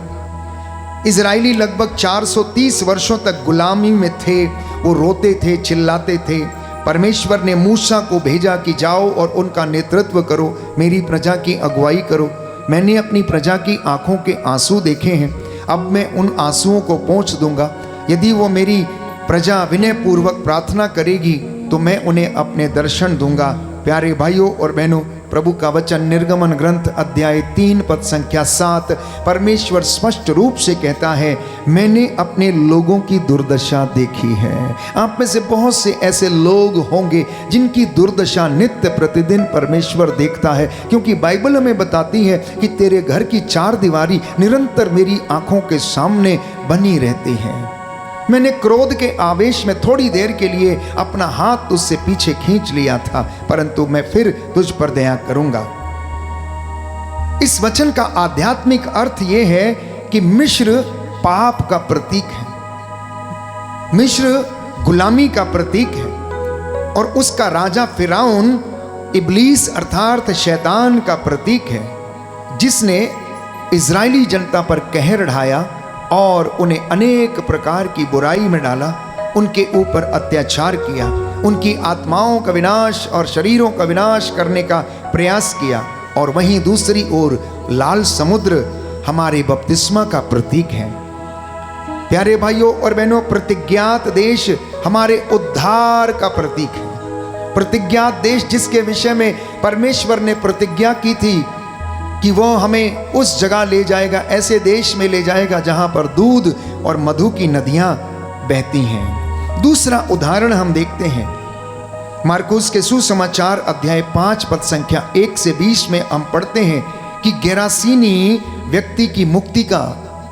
इजराइली लगभग 430 वर्षों तक गुलामी में थे, वो रोते थे, चिल्लाते थे। परमेश्वर ने मूसा को भेजा कि जाओ और उनका नेतृत्व करो, मेरी प्रजा की अगुवाई करो। मैंने अपनी प्रजा की आंखों के आंसू देखे हैं, अब मैं उन आंसुओं को पोंछ दूंगा। यदि वो मेरी प्रजा विनय पूर्वक प्रार्थना करेगी तो मैं उन्हें अपने दर्शन दूंगा। प्यारे भाइयों और बहनों, प्रभु का वचन निर्गमन ग्रंथ अध्याय 3 पद संख्या 7, परमेश्वर स्पष्ट रूप से कहता है, मैंने अपने लोगों की दुर्दशा देखी है। आप में से बहुत से ऐसे लोग होंगे जिनकी दुर्दशा नित्य प्रतिदिन परमेश्वर देखता है, क्योंकि बाइबल हमें बताती है कि तेरे घर की चार दीवारी निरंतर मेरी आंखों के सामने बनी रहती है। मैंने क्रोध के आवेश में थोड़ी देर के लिए अपना हाथ तुझसे पीछे खींच लिया था, परंतु मैं फिर तुझ पर दया करूंगा। इस वचन का आध्यात्मिक अर्थ यह है कि मिस्र पाप का प्रतीक है, मिस्र गुलामी का प्रतीक है, और उसका राजा फिरौन इब्लीस अर्थात शैतान का प्रतीक है, जिसने इजरायली जनता पर कहर ढाया और उन्हें अनेक प्रकार की बुराई में डाला, उनके ऊपर अत्याचार किया, उनकी आत्माओं का विनाश और शरीरों का विनाश करने का प्रयास किया। और वहीं दूसरी ओर लाल समुद्र हमारे बपतिस्मा का प्रतीक है। प्यारे भाइयों और बहनों, प्रतिज्ञात देश हमारे उद्धार का प्रतीक है। प्रतिज्ञात देश जिसके विषय में परमेश्वर ने प्रतिज्ञा की थी कि वो हमें उस जगह ले जाएगा, ऐसे देश में ले जाएगा जहां पर दूध और मधु की नदियां बहती हैं। दूसरा उदाहरण हम देखते हैं मार्कुस के सुसमाचार अध्याय 5 पद संख्या 1 से 20 में हम पढ़ते हैं कि गेरासीनी व्यक्ति की मुक्ति का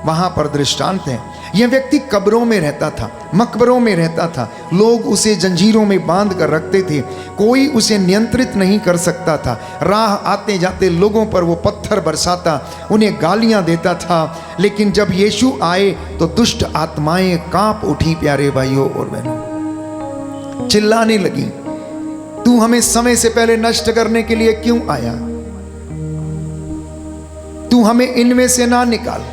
वहां पर दृष्टांत है। यह व्यक्ति कब्रों में रहता था, मकबरों में रहता था, लोग उसे जंजीरों में बांध कर रखते थे, कोई उसे नियंत्रित नहीं कर सकता था। राह आते जाते लोगों पर वो पत्थर बरसाता, उन्हें गालियां देता था। लेकिन जब यीशु आए तो दुष्ट आत्माएं कांप उठी। प्यारे भाइयों और बहनों, चिल्लाने लगी, तू हमें समय से पहले नष्ट करने के लिए क्यों आया? तू हमें इनमें से ना निकाल,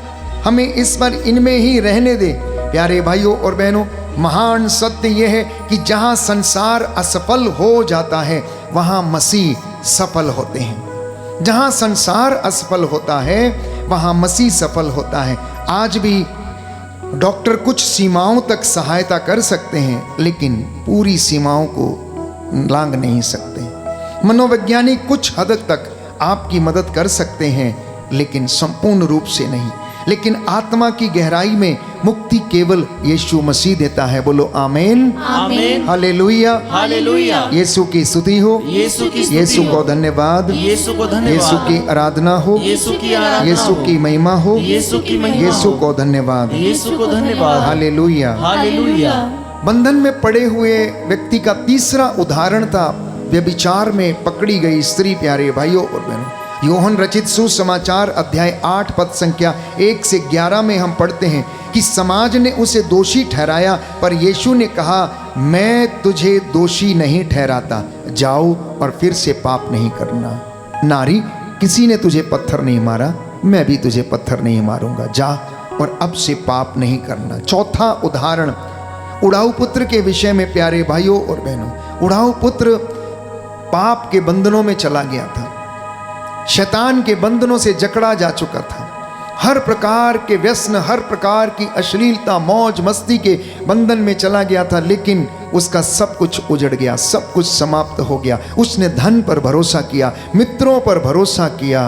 हमें इस पर इनमें ही रहने दे। प्यारे भाइयों और बहनों, महान सत्य यह है कि जहां संसार असफल हो जाता है वहां मसीह सफल होते हैं। जहां संसार असफल होता है वहां मसीह सफल होता है। आज भी डॉक्टर कुछ सीमाओं तक सहायता कर सकते हैं, लेकिन पूरी सीमाओं को लांघ नहीं सकते। मनोवैज्ञानिक कुछ हद तक आपकी मदद कर सकते हैं, लेकिन संपूर्ण रूप से नहीं। लेकिन आत्मा की गहराई में मुक्ति केवल यीशु मसीह देता है। बोलो आमीन, आमीन, हालेलुया, हालेलुया। यीशु की स्तुति हो, यीशु की स्तुति यीशु को हो, धन्यवाद, यीशु को धन्यवाद, यीशु की आराधना हो, यीशु की आराधना यीशु हो, की महिमा हो, यीशु की महिमा यीशु हो, को धन्यवाद, यीशु को धन्यवाद, हालेलुया। हालेलुया। बंधन में पड़े हुए व्यक्ति का तीसरा उदाहरण था व्यभिचार में पकड़ी गई स्त्री। प्यारे भाइयों और बहनों, यूहन्ना रचित सुसमाचार अध्याय 8 पद संख्या 1 से 11 में हम पढ़ते हैं कि समाज ने उसे दोषी ठहराया, पर यीशु ने कहा, मैं तुझे दोषी नहीं ठहराता, जाओ और फिर से पाप नहीं करना। नारी, किसी ने तुझे पत्थर नहीं मारा, मैं भी तुझे पत्थर नहीं मारूंगा, जा और अब से पाप नहीं करना। चौथा उदाहरण उड़ाऊ पुत्र के विषय में। प्यारे भाइयों और बहनों, उड़ाऊ पुत्र पाप के बंधनों में चला गया था, शैतान के बंधनों से जकड़ा जा चुका था। हर प्रकार के व्यसन, हर प्रकार की अश्लीलता, मौज मस्ती के बंधन में चला गया था, लेकिन उसका सब कुछ उजड़ गया, सब कुछ समाप्त हो गया। उसने धन पर भरोसा किया, मित्रों पर भरोसा किया,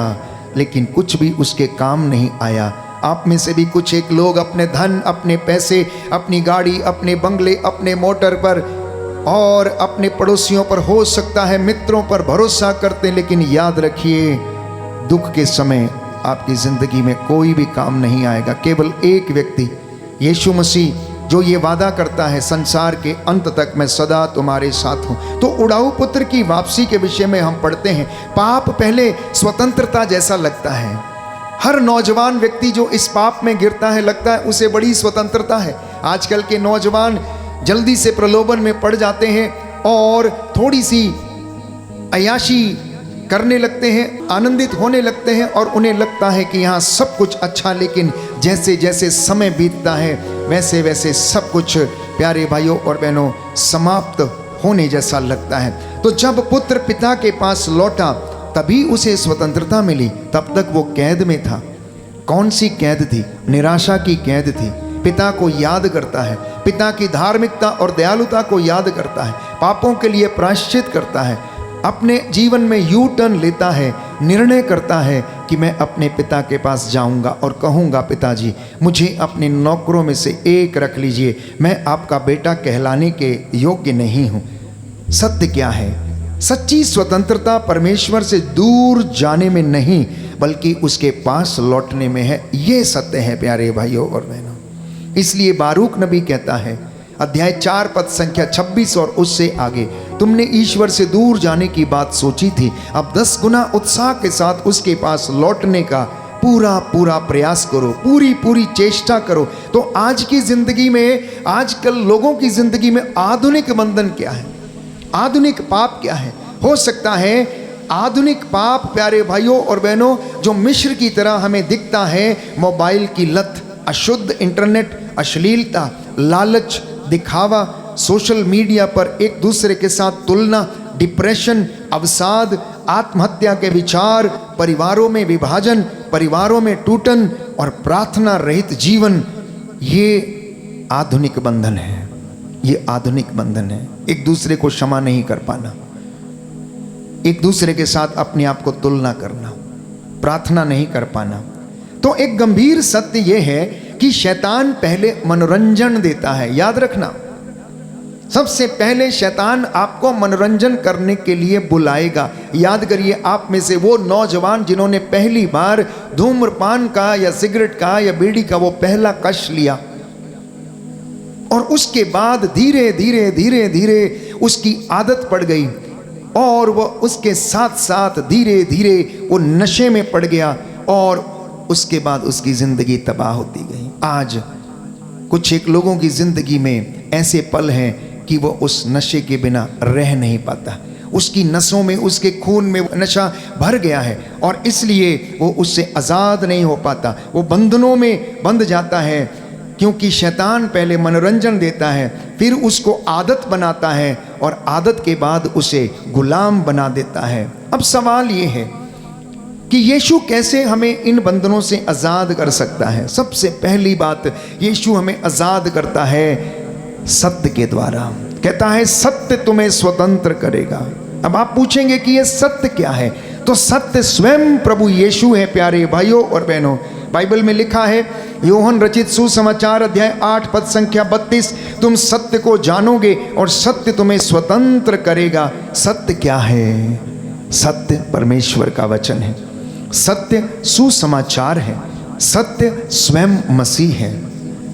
लेकिन कुछ भी उसके काम नहीं आया। आप में से भी कुछ एक लोग अपने धन, अपने पैसे, अपनी गाड़ी, अपने बंगले, अपने मोटर पर और अपने पड़ोसियों पर, हो सकता है मित्रों पर भरोसा करते, लेकिन याद रखिए, दुख के समय आपकी जिंदगी में कोई भी काम नहीं आएगा। केवल एक व्यक्ति, यीशु मसीह, जो ये वादा करता है, संसार के अंत तक मैं सदा तुम्हारे साथ हूं। तो उड़ाऊ पुत्र की वापसी के विषय में हम पढ़ते हैं, पाप पहले स्वतंत्रता जैसा लगता है। हर नौजवान व्यक्ति जो इस पाप में गिरता है, लगता है उसे बड़ी स्वतंत्रता है। आजकल के नौजवान जल्दी से प्रलोभन में पड़ जाते हैं और थोड़ी सी अय्याशी करने लगते हैं, आनंदित होने लगते हैं, और उन्हें लगता है कि यहाँ सब कुछ अच्छा। लेकिन जैसे जैसे समय बीतता है वैसे वैसे सब कुछ, प्यारे भाइयों और बहनों, समाप्त होने जैसा लगता है। तो जब पुत्र पिता के पास लौटा तभी उसे स्वतंत्रता मिली। तब तक वो कैद में था। कौन सी कैद थी? निराशा की कैद थी। पिता को याद करता है, पिता की धार्मिकता और दयालुता को याद करता है, पापों के लिए प्रायश्चित करता है, अपने जीवन में यू टर्न लेता है, निर्णय करता है कि मैं अपने पिता के पास जाऊंगा और कहूंगा, पिताजी मुझे अपने नौकरों में से एक रख लीजिए, मैं आपका बेटा कहलाने के योग्य नहीं हूं। सत्य क्या है? सच्ची स्वतंत्रता परमेश्वर से दूर जाने में नहीं बल्कि उसके पास लौटने में है। ये सत्य है प्यारे भाइयों और बहनों। इसलिए बारूक नबी कहता है, अध्याय 4 पद संख्या 26 और उससे आगे, तुमने ईश्वर से दूर जाने की बात सोची थी, अब 10 गुना उत्साह के साथ उसके पास लौटने का पूरा पूरा प्रयास करो, पूरी पूरी चेष्टा करो। तो आज की जिंदगी में, आजकल लोगों की जिंदगी में आधुनिक बंधन क्या है? आधुनिक पाप क्या है? हो सकता है आधुनिक पाप प्यारे भाइयों और बहनों जो मिस्र की तरह हमें दिखता है, मोबाइल की लत, अशुद्ध इंटरनेट, अश्लीलता, लालच, दिखावा, सोशल मीडिया पर एक दूसरे के साथ तुलना, डिप्रेशन, अवसाद, आत्महत्या के विचार, परिवारों में विभाजन, परिवारों में टूटन और प्रार्थना रहित जीवन, ये आधुनिक बंधन है। ये आधुनिक बंधन है। एक दूसरे को क्षमा नहीं कर पाना, एक दूसरे के साथ अपने आप को तुलना करना, प्रार्थना नहीं कर पाना। तो एक गंभीर सत्य यह है कि शैतान पहले मनोरंजन देता है। याद रखना, सबसे पहले शैतान आपको मनोरंजन करने के लिए बुलाएगा। याद करिए, आप में से वो नौजवान जिन्होंने पहली बार धूम्रपान का या सिगरेट का या बीड़ी का वो पहला कश लिया और उसके बाद धीरे धीरे धीरे धीरे उसकी आदत पड़ गई और वह उसके साथ साथ धीरे धीरे वो नशे में पड़ गया और उसके बाद उसकी जिंदगी तबाह होती गई। आज कुछ एक लोगों की जिंदगी में ऐसे पल हैं कि वो उस नशे के बिना रह नहीं पाता। उसकी नसों में, उसके खून में नशा भर गया है और इसलिए वो उससे आज़ाद नहीं हो पाता। वो बंधनों में बंध जाता है क्योंकि शैतान पहले मनोरंजन देता है, फिर उसको आदत बनाता है और आदत के बाद उसे गुलाम बना देता है। अब सवाल ये है कि यीशु कैसे हमें इन बंधनों से आज़ाद कर सकता है? सबसे पहली बात, यीशु हमें आज़ाद करता है सत्य के द्वारा। कहता है सत्य तुम्हें स्वतंत्र करेगा। अब आप पूछेंगे कि ये सत्य क्या है? तो सत्य स्वयं प्रभु यीशु है प्यारे भाइयों और बहनों। बाइबल में लिखा है, योहन रचित सुसमाचार अध्याय 8 पद संख्या 32, तुम सत्य को जानोगे और सत्य तुम्हें स्वतंत्र करेगा। सत्य क्या है? सत्य परमेश्वर का वचन है, सत्य सुसमाचार है, सत्य स्वयं मसीह है।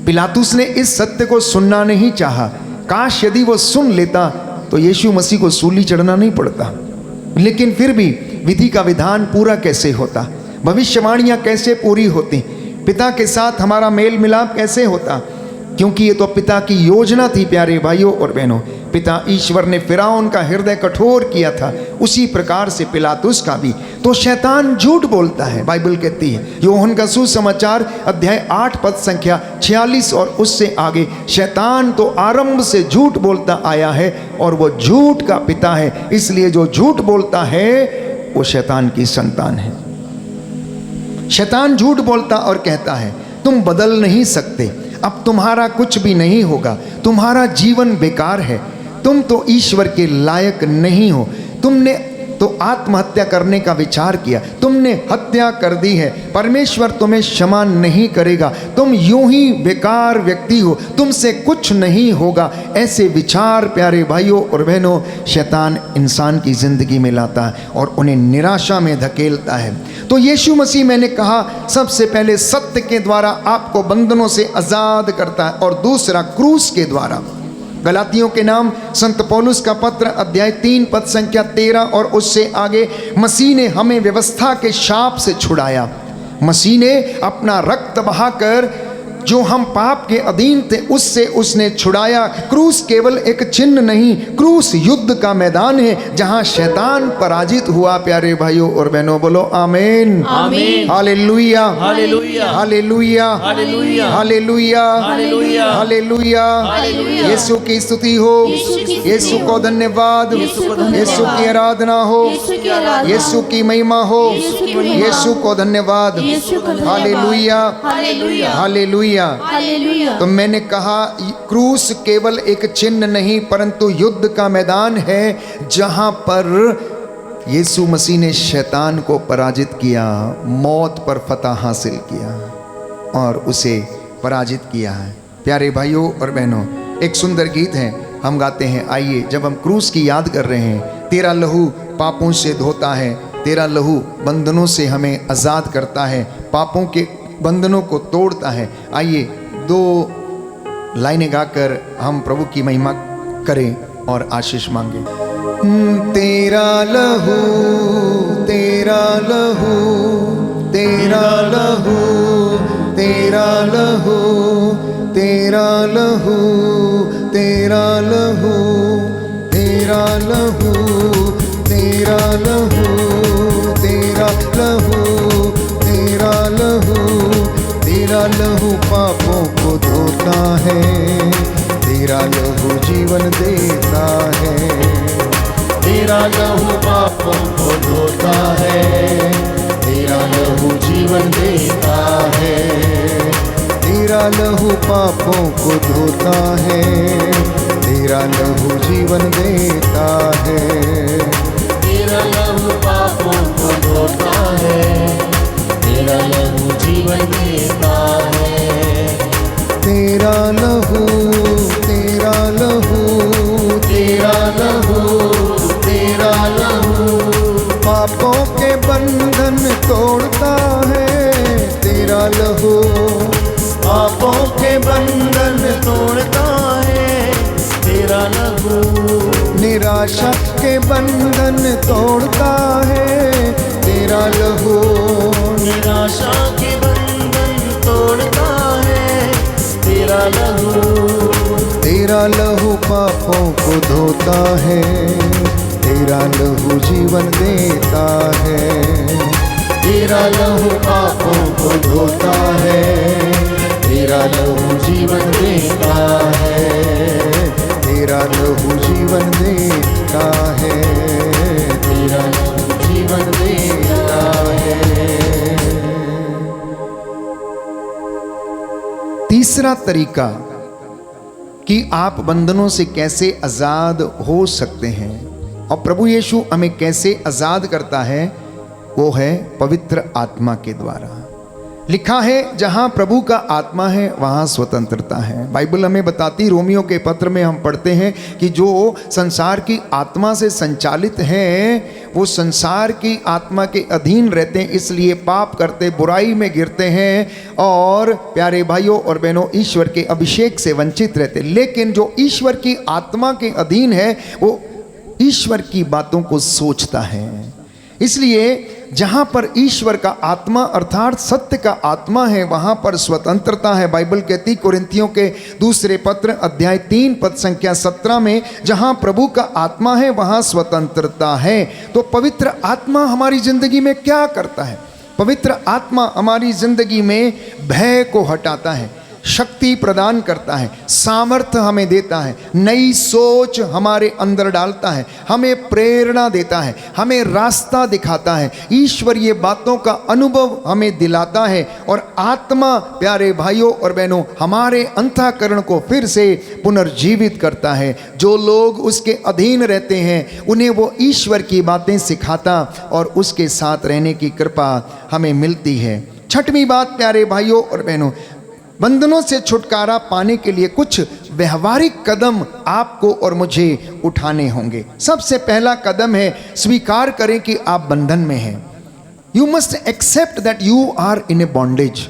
पिलातुस ने इस सत्य को सुनना नहीं चाहा। काश यदि वो सुन लेता तो यीशु मसीह को सूली चढ़ना नहीं पड़ता। लेकिन फिर भी विधि का विधान पूरा कैसे होता, भविष्यवाणियां कैसे पूरी होती, पिता के साथ हमारा मेल मिलाप कैसे होता, क्योंकि ये तो पिता की योजना थी प्यारे भाइयों और बहनों। पिता ईश्वर ने फिरौन का हृदय कठोर किया था, उसी प्रकार से पिलातुस का भी। तो शैतान झूठ बोलता है। बाइबल कहती है, योहन का सुसमाचार अध्याय 8 पद संख्या 46 और उससे आगे, शैतान तो आरंभ से झूठ बोलता आया है और वो झूठ का पिता है। इसलिए जो झूठ बोलता है वो शैतान की संतान है। शैतान झूठ बोलता और कहता है तुम बदल नहीं सकते, अब तुम्हारा कुछ भी नहीं होगा, तुम्हारा जीवन बेकार है, तुम तो ईश्वर के लायक नहीं हो, तुमने तो आत्महत्या करने का विचार किया, तुमने हत्या कर दी है, परमेश्वर तुम्हें क्षमा नहीं करेगा, तुम यूं ही बेकार व्यक्ति हो, तुमसे कुछ नहीं होगा। ऐसे विचार प्यारे भाइयों और बहनों शैतान इंसान की जिंदगी में लाता है और उन्हें निराशा में धकेलता है। तो यीशु मसीह, मैंने कहा, सबसे पहले सत्य के द्वारा आपको बंधनों से आज़ाद करता है और दूसरा क्रूस के द्वारा। गलातियों के नाम संत पौलुस का पत्र अध्याय 3 पद संख्या 13 और उससे आगे, मसीह ने हमें व्यवस्था के शाप से छुड़ाया। मसीह ने अपना रक्त बहाकर जो हम पाप के अधीन थे उससे उसने छुड़ाया। क्रूस केवल एक चिन्ह नहीं, क्रूस युद्ध का मैदान है जहां शैतान पराजित हुआ। प्यारे भाइयों और बहनों, बोलो आमीन, आमीन, हालेलुया, हालेलुया, हालेलुया, हालेलुया, हालेलुया, हालेलुया, हालेलुया। हालेलुया। यीशु की स्तुति हो, यीशु को धन्यवाद, यीशु की आराधना हो, यीशु की महिमा हो, यीशु को धन्यवाद। हालेलुया, हालेलुया, हालेलुया। हालेलुया। तो मैंने कहा क्रूस केवल एक चिन्ह नहीं परंतु युद्ध का मैदान है जहां पर यीशु मसीह ने शैतान को पराजित किया, मौत पर फतह हासिल किया और उसे पराजित किया है। प्यारे भाइयों और बहनों, एक सुंदर गीत है, हम गाते हैं। आइए, जब हम क्रूस की याद कर रहे हैं, तेरा लहू पापों से धोता है, तेरा लहू बंधनों से हमें आज़ाद करता है, पापों के बंधनों को तोड़ता है। आइए 2 लाइनें गाकर हम प्रभु की महिमा करें और आशीष मांगे। तेरा लहू, तेरा लहू, तेरा लहू, तेरा लहू, तेरा लहू, तेरा लहू, तेरा लहू, तेरा लहू, तेरा लहू, तेरा लहू, तेरा लहू पापों को धोता है, तेरा लहू जीवन देता है, तेरा लहू पापों को धोता है, तेरा लहू जीवन देता है, तेरा लहू पापों को धोता है, तेरा लहू जीवन देता है, तेरा लहू पापों को धोता है, तेरा लहू जीवन देता है, तेरा लहू, तेरा लहू, तेरा लहू, तेरा लहू पापों के बंधन तोड़ता है, तेरा लहू पापों के बंधन तोड़ता है, तेरा लहू निराशा के बंधन तोड़ता है, तेरा लहू निराशा के बंधन तोड़ता है, तेरा लहू, तेरा लहू पापों को धोता है, तेरा लहू जीवन देता है, तेरा लहू पापों को धोता है, तेरा लहू जीवन देता है, तेरा लहू जीवन देता है, तेरा लहू जीवन देता है। तीसरा तरीका कि आप बंधनों से कैसे आजाद हो सकते हैं और प्रभु यीशु हमें कैसे आजाद करता है, वो है पवित्र आत्मा के द्वारा। लिखा है, जहां प्रभु का आत्मा है वहां स्वतंत्रता है। बाइबल हमें बताती, रोमियो के पत्र में हम पढ़ते हैं कि जो संसार की आत्मा से संचालित हैं वो संसार की आत्मा के अधीन रहते हैं, इसलिए पाप करते, बुराई में गिरते हैं और प्यारे भाइयों और बहनों ईश्वर के अभिषेक से वंचित रहते। लेकिन जो ईश्वर की आत्मा के अधीन है वो ईश्वर की बातों को सोचता है। इसलिए जहां पर ईश्वर का आत्मा अर्थात सत्य का आत्मा है वहां पर स्वतंत्रता है। बाइबल कहती कोरिन्थियों के दूसरे पत्र अध्याय 3 पद संख्या 17 में, जहां प्रभु का आत्मा है वहां स्वतंत्रता है। तो पवित्र आत्मा हमारी जिंदगी में क्या करता है? पवित्र आत्मा हमारी जिंदगी में भय को हटाता है, शक्ति प्रदान करता है, सामर्थ्य हमें देता है, नई सोच हमारे अंदर डालता है, हमें प्रेरणा देता है, हमें रास्ता दिखाता है, ईश्वरीय बातों का अनुभव हमें दिलाता है। और आत्मा प्यारे भाइयों और बहनों हमारे अंतःकरण को फिर से पुनर्जीवित करता है। जो लोग उसके अधीन रहते हैं उन्हें वो ईश्वर की बातें सिखाता और उसके साथ रहने की कृपा हमें मिलती है। छठवीं बात प्यारे भाइयों और बहनों, बंधनों से छुटकारा पाने के लिए कुछ व्यवहारिक कदम आपको और मुझे उठाने होंगे। सबसे पहला कदम है स्वीकार करें कि आप बंधन में हैं। You must accept that you are in a bondage.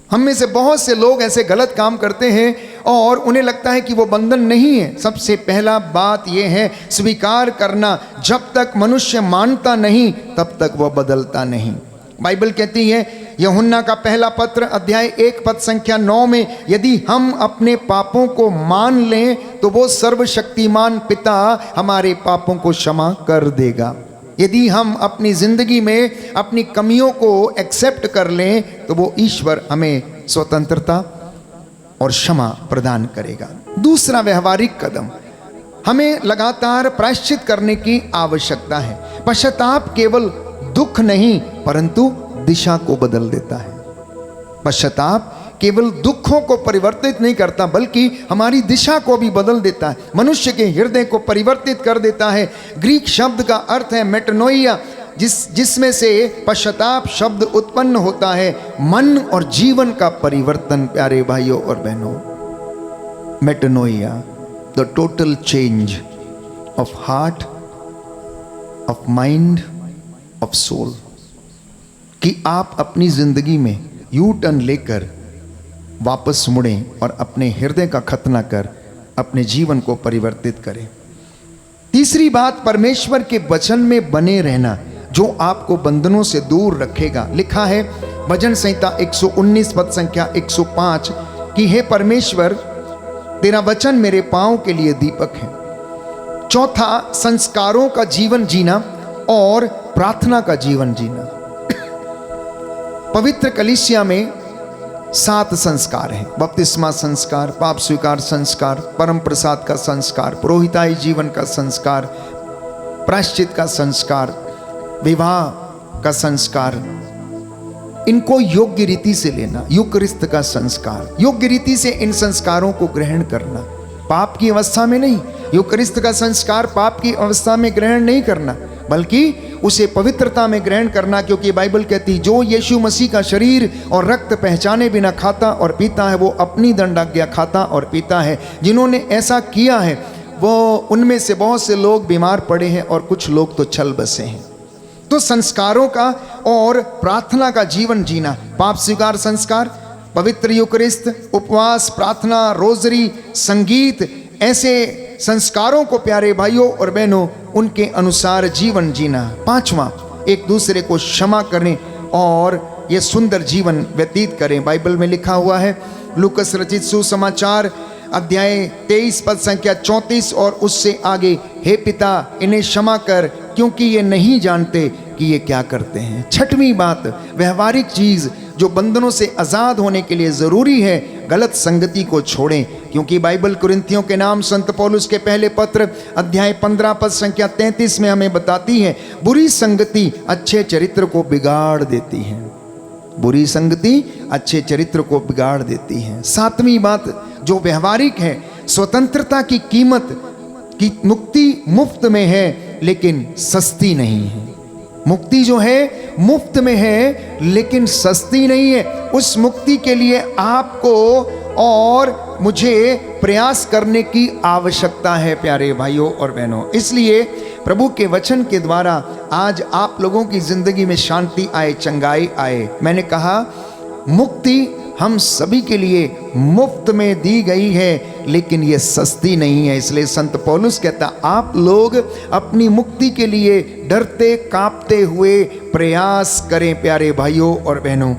हम में से बहुत से लोग ऐसे गलत काम करते हैं और उन्हें लगता है कि वो बंधन नहीं है। सबसे पहला बात यह है स्वीकार करना। जब तक मनुष्य मानता नहीं तब तक वह बदलता नहीं। बाइबल कहती है यूहन्ना का पहला पत्र अध्याय 1 पद संख्या 9 में, यदि हम अपने पापों को मान लें तो वो सर्वशक्तिमान पिता हमारे पापों को क्षमा कर देगा। यदि हम अपनी जिंदगी में अपनी कमियों को एक्सेप्ट कर लें तो वो ईश्वर हमें स्वतंत्रता और क्षमा प्रदान करेगा। दूसरा व्यवहारिक कदम, हमें लगातार प्रायश्चित करने की आवश्यकता है। पश्चाताप केवल दुख नहीं परंतु दिशा को बदल देता है। पश्चाताप केवल दुखों को परिवर्तित नहीं करता बल्कि हमारी दिशा को भी बदल देता है, मनुष्य के हृदय को परिवर्तित कर देता है। ग्रीक शब्द का अर्थ है मेटनोइया, जिसमें से पश्चाताप शब्द उत्पन्न होता है, मन और जीवन का परिवर्तन। प्यारे भाइयों और बहनों, metanoia, the total change of heart, of mind, of soul, कि आप अपनी जिंदगी में यू टर्न लेकर वापस मुड़ें और अपने हृदय का खतना कर अपने जीवन को परिवर्तित करें। तीसरी बात, परमेश्वर के वचन में बने रहना जो आपको बंधनों से दूर रखेगा। लिखा है भजन संहिता 119 पद संख्या 105 कि हे परमेश्वर, तेरा वचन मेरे पांव के लिए दीपक है। चौथा, संस्कारों का जीवन जीना और प्रार्थना का जीवन जीना। पवित्र कलीसिया में 7 संस्कार हैं। बपतिस्मा संस्कार, पाप स्वीकार संस्कार, परम प्रसाद का संस्कार, पुरोहिताई जीवन का संस्कार, प्रायश्चित का संस्कार, विवाह का संस्कार। इनको योग्य रीति से लेना, यूकरिस्त का संस्कार, योग्य रीति से इन संस्कारों को ग्रहण करना, पाप की अवस्था में नहीं। यूकरिस्त का संस्कार पाप की अवस्था में ग्रहण नहीं करना बल्कि उसे पवित्रता में ग्रहण करना, क्योंकि बाइबल कहती है जो यीशु मसीह का शरीर और रक्त पहचाने बिना खाता और पीता है वो अपनी दंडाज्ञा खाता और पीता है। जिन्होंने ऐसा किया है वो उनमें से बहुत से लोग बीमार पड़े हैं और कुछ लोग तो छल बसे हैं। तो संस्कारों का और प्रार्थना का जीवन जीना, पाप स्वीकार संस्कार, पवित्र यूकरिस्त, उपवास, प्रार्थना, रोजरी, संगीत, ऐसे संस्कारों को प्यारे भाइयों और बहनों उनके अनुसार जीवन जीना। पांचवा, एक दूसरे को क्षमा करें और ये सुंदर जीवन व्यतीत करें। बाइबल में लिखा हुआ है लूकस रचित सुसमाचार अध्याय 23 पद संख्या 34 और उससे आगे, हे पिता इन्हें क्षमा कर क्योंकि ये नहीं जानते कि ये क्या करते हैं। छठवीं बात, व्यवहारिक चीज जो बंधनों से आजाद होने के लिए जरूरी है, गलत संगति को छोड़ें, क्योंकि बाइबल कुरिन्थियों के नाम संत पौलुस के पहले पत्र अध्याय 15 पद संख्या 33 में हमें बताती है बुरी संगति अच्छे चरित्र को बिगाड़ देती है। बुरी संगति अच्छे चरित्र को बिगाड़ देती है। सातवीं बात जो व्यवहारिक है, स्वतंत्रता की कीमत की मुक्ति मुफ्त में है लेकिन सस्ती नहीं है। मुक्ति जो है मुफ्त में है लेकिन सस्ती नहीं है। उस मुक्ति के लिए आपको और मुझे प्रयास करने की आवश्यकता है प्यारे भाइयों और बहनों। इसलिए प्रभु के वचन के द्वारा आज आप लोगों की जिंदगी में शांति आए, चंगाई आए। मैंने कहा मुक्ति हम सभी के लिए मुफ्त में दी गई है लेकिन ये सस्ती नहीं है। इसलिए संत पौलुस कहता आप लोग अपनी मुक्ति के लिए डरते कांपते हुए प्रयास करें प्यारे भाइयों और बहनों।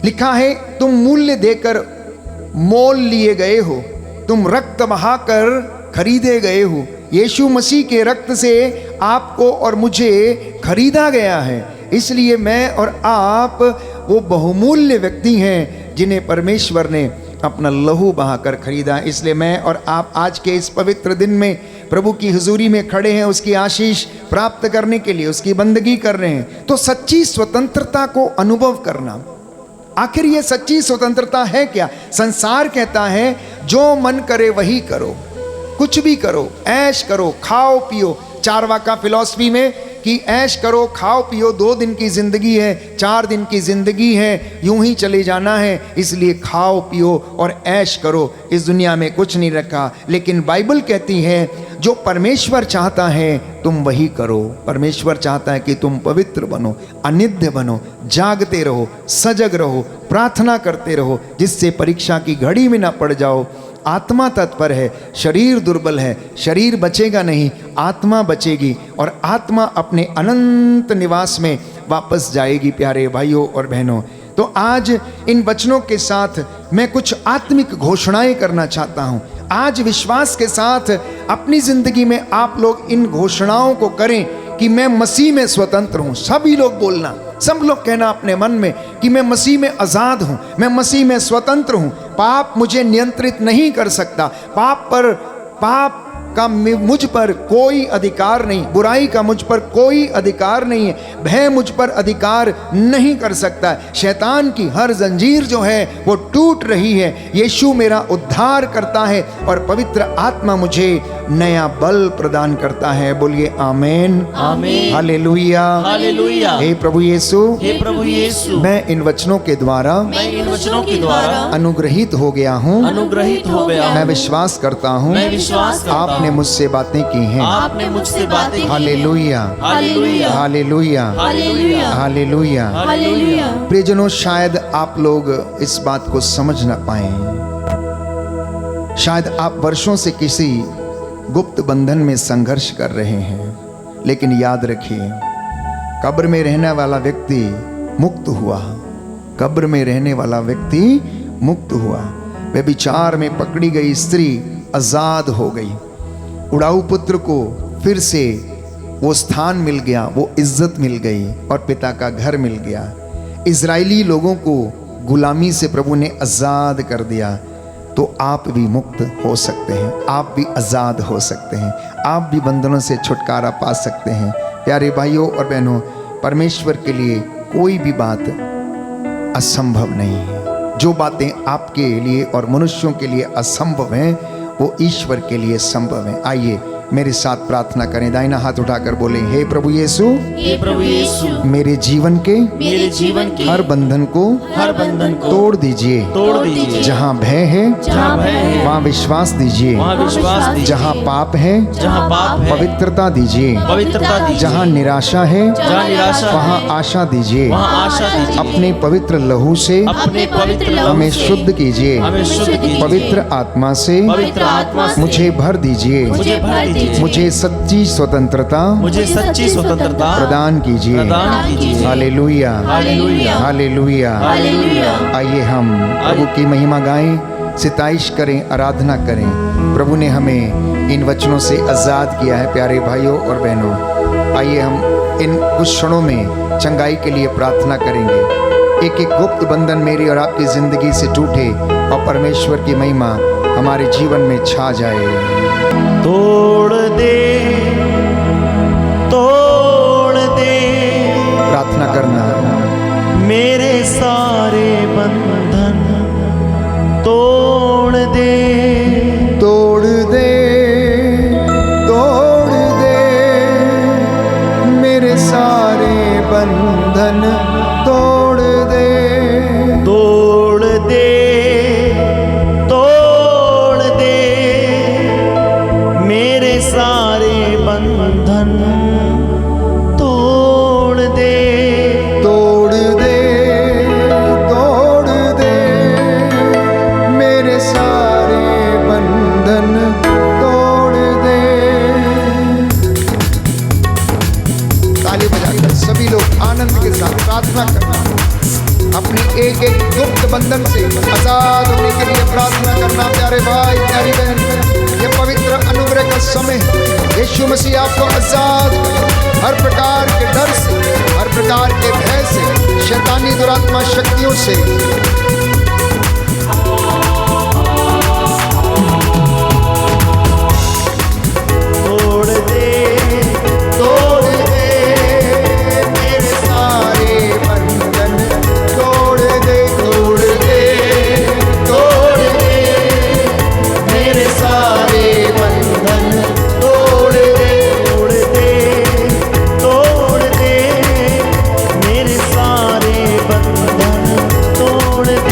लिखा है तुम मूल्य देकर मोल लिए गए हो, तुम रक्त बहाकर खरीदे गए हो। यीशु मसीह के रक्त से आपको और मुझे खरीदा गया है। इसलिए मैं और आप वो बहुमूल्य व्यक्ति हैं जिन्हें परमेश्वर ने अपना लहू बहाकर खरीदा। इसलिए मैं और आप आज के इस पवित्र दिन में प्रभु की हुजूरी में खड़े हैं, उसकी आशीष प्राप्त करने के लिए, उसकी बंदगी कर रहे हैं। तो सच्ची स्वतंत्रता को अनुभव करना, आखिर ये सच्ची स्वतंत्रता है क्या? संसार कहता है जो मन करे वही करो, कुछ भी करो, ऐश करो, खाओ पियो। चारवाका फिलॉसफी में कि ऐश करो, खाओ पियो, 2 दिन की जिंदगी है, 4 दिन की जिंदगी है, यूं ही चले जाना है, इसलिए खाओ पियो और ऐश करो। इस दुनिया में कुछ नहीं रखा। लेकिन बाइबल कहती है जो परमेश्वर चाहता है तुम वही करो। परमेश्वर चाहता है कि तुम पवित्र बनो, अनिद्य बनो, जागते रहो, सजग रहो, प्रार्थना करते रहो, जिससे परीक्षा की घड़ी में ना पड़ जाओ आत्मा तत्पर है, शरीर दुर्बल है, शरीर बचेगा नहीं, आत्मा बचेगी और आत्मा अपने अनंत निवास में वापस जाएगी। प्यारे भाइयों और बहनों, तो आज इन वचनों के साथ मैं कुछ आत्मिक घोषणाएं करना चाहता हूं। आज विश्वास के साथ अपनी जिंदगी में आप लोग इन घोषणाओं को करें कि मैं मसीह में स्वतंत्र हूं। सभी लोग बोलना, सब लोग कहना अपने मन में कि मैं मसीह में आजाद हूं, मैं मसीह में स्वतंत्र हूं, पाप मुझे नियंत्रित नहीं कर सकता, पाप का मुझ पर कोई अधिकार नहीं, बुराई का मुझ पर कोई अधिकार नहीं है, भय मुझ पर अधिकार नहीं कर सकता। शैतान की हर जंजीर जो है वो टूट रही है। यीशु मेरा उद्धार करता है और पवित्र आत्मा मुझे नया बल प्रदान करता है। बोलिए आमीन, आमीन, हालेलुया, हालेलुया। हे प्रभु यीशु, हे प्रभु यीशु, मैं इन वचनों के द्वारा अनुग्रहित हो गया हूँ, अनुग्रहित हो गया हूँ। मैं विश्वास करता हूँ, मैं विश्वास करता हूँ। आपने मुझसे बातें की हैं। आपने मुझसे बातें की। हालेलुया, हालेलुया, हालेलुया, हालेलुया, हालेलुया। हालेलुया। प्रियजनों, शायद आप लोग इस बात को समझ ना पाए, शायद आप वर्षों से किसी गुप्त बंधन में संघर्ष कर रहे हैं, लेकिन याद रखिए, कब्र में रहने वाला व्यक्ति मुक्त हुआ, कब्र में रहने वाला व्यक्ति मुक्त हुआ। व्यभिचार में पकड़ी गई स्त्री आजाद हो गई। उड़ाऊ पुत्र को फिर से वो स्थान मिल गया, वो इज्जत मिल गई और पिता का घर मिल गया। इजरायली लोगों को गुलामी से प्रभु ने आजाद कर दिया। तो आप भी मुक्त हो सकते हैं, आप भी आजाद हो सकते हैं, आप भी बंधनों से छुटकारा पा सकते हैं। प्यारे भाइयों और बहनों, परमेश्वर के लिए कोई भी बात असंभव नहीं है। जो बातें आपके लिए और मनुष्यों के लिए असंभव हैं, वो ईश्वर के लिए संभव है। आइए मेरे साथ प्रार्थना करें। दाहिना हाथ उठाकर बोले, हे प्रभु यीशु, हे प्रभु यीशु, मेरे जीवन के हर बंधन को तोड़ दीजिए। जहाँ भय है वहाँ विश्वास दीजिए, जहाँ पाप है पवित्रता दीजिए, जहाँ निराशा है वहाँ आशा दीजिए। अपने पवित्र लहू से हमें शुद्ध कीजिए, पवित्र आत्मा से मुझे भर दीजिए, मुझे सच्ची स्वतंत्रता प्रदान कीजिए। Hallelujah, hallelujah. आइए हम प्रभु की महिमा गाएं, सिताइश करें, आराधना करें। प्रभु ने हमें इन वचनों से आजाद किया है। प्यारे भाइयों और बहनों, आइए हम इन कुछ क्षणों में चंगाई के लिए प्रार्थना करेंगे। एक एक गुप्त बंधन मेरी और आपकी जिंदगी से टूटे और परमेश्वर की महिमा हमारे जीवन में छा जाए। तोड़ दे, तोड़ दे, प्रार्थना करना, मेरे सारे बंधन तोड़ दे, तोड़ दे, तोड़ दे, मेरे सारे बंधन तोड़ दे, तोड़ दे, तोड़ दे, मेरे सारे बंधन तोड़ दे, तोड़ दे, तोड़ दे, मेरे सारे बंधन तोड़ दे। ताली बजाकर सभी लोग आनंद के साथ प्रार्थना करना, अपनी एक एक गुप्त बंधन से आजाद होने के लिए प्रार्थना करना। प्यारे भाई, प्यारी बहन, ये पवित्र अनुग्रह का समय, यीशु मसीह आपको आजाद करे हर प्रकार के डर से, हर प्रकार के भय से, शैतानी दुरात्मा शक्तियों से। तोड़ दे, तोड़ दे, मेरे सारे बंधन तोड़ दे, तोड़ दे, तोड़ दे, मेरे सारे बंधन तोड़ दे, तोड़ दे, तोड़ दे, मेरे सारे बंधन तोड़ दे।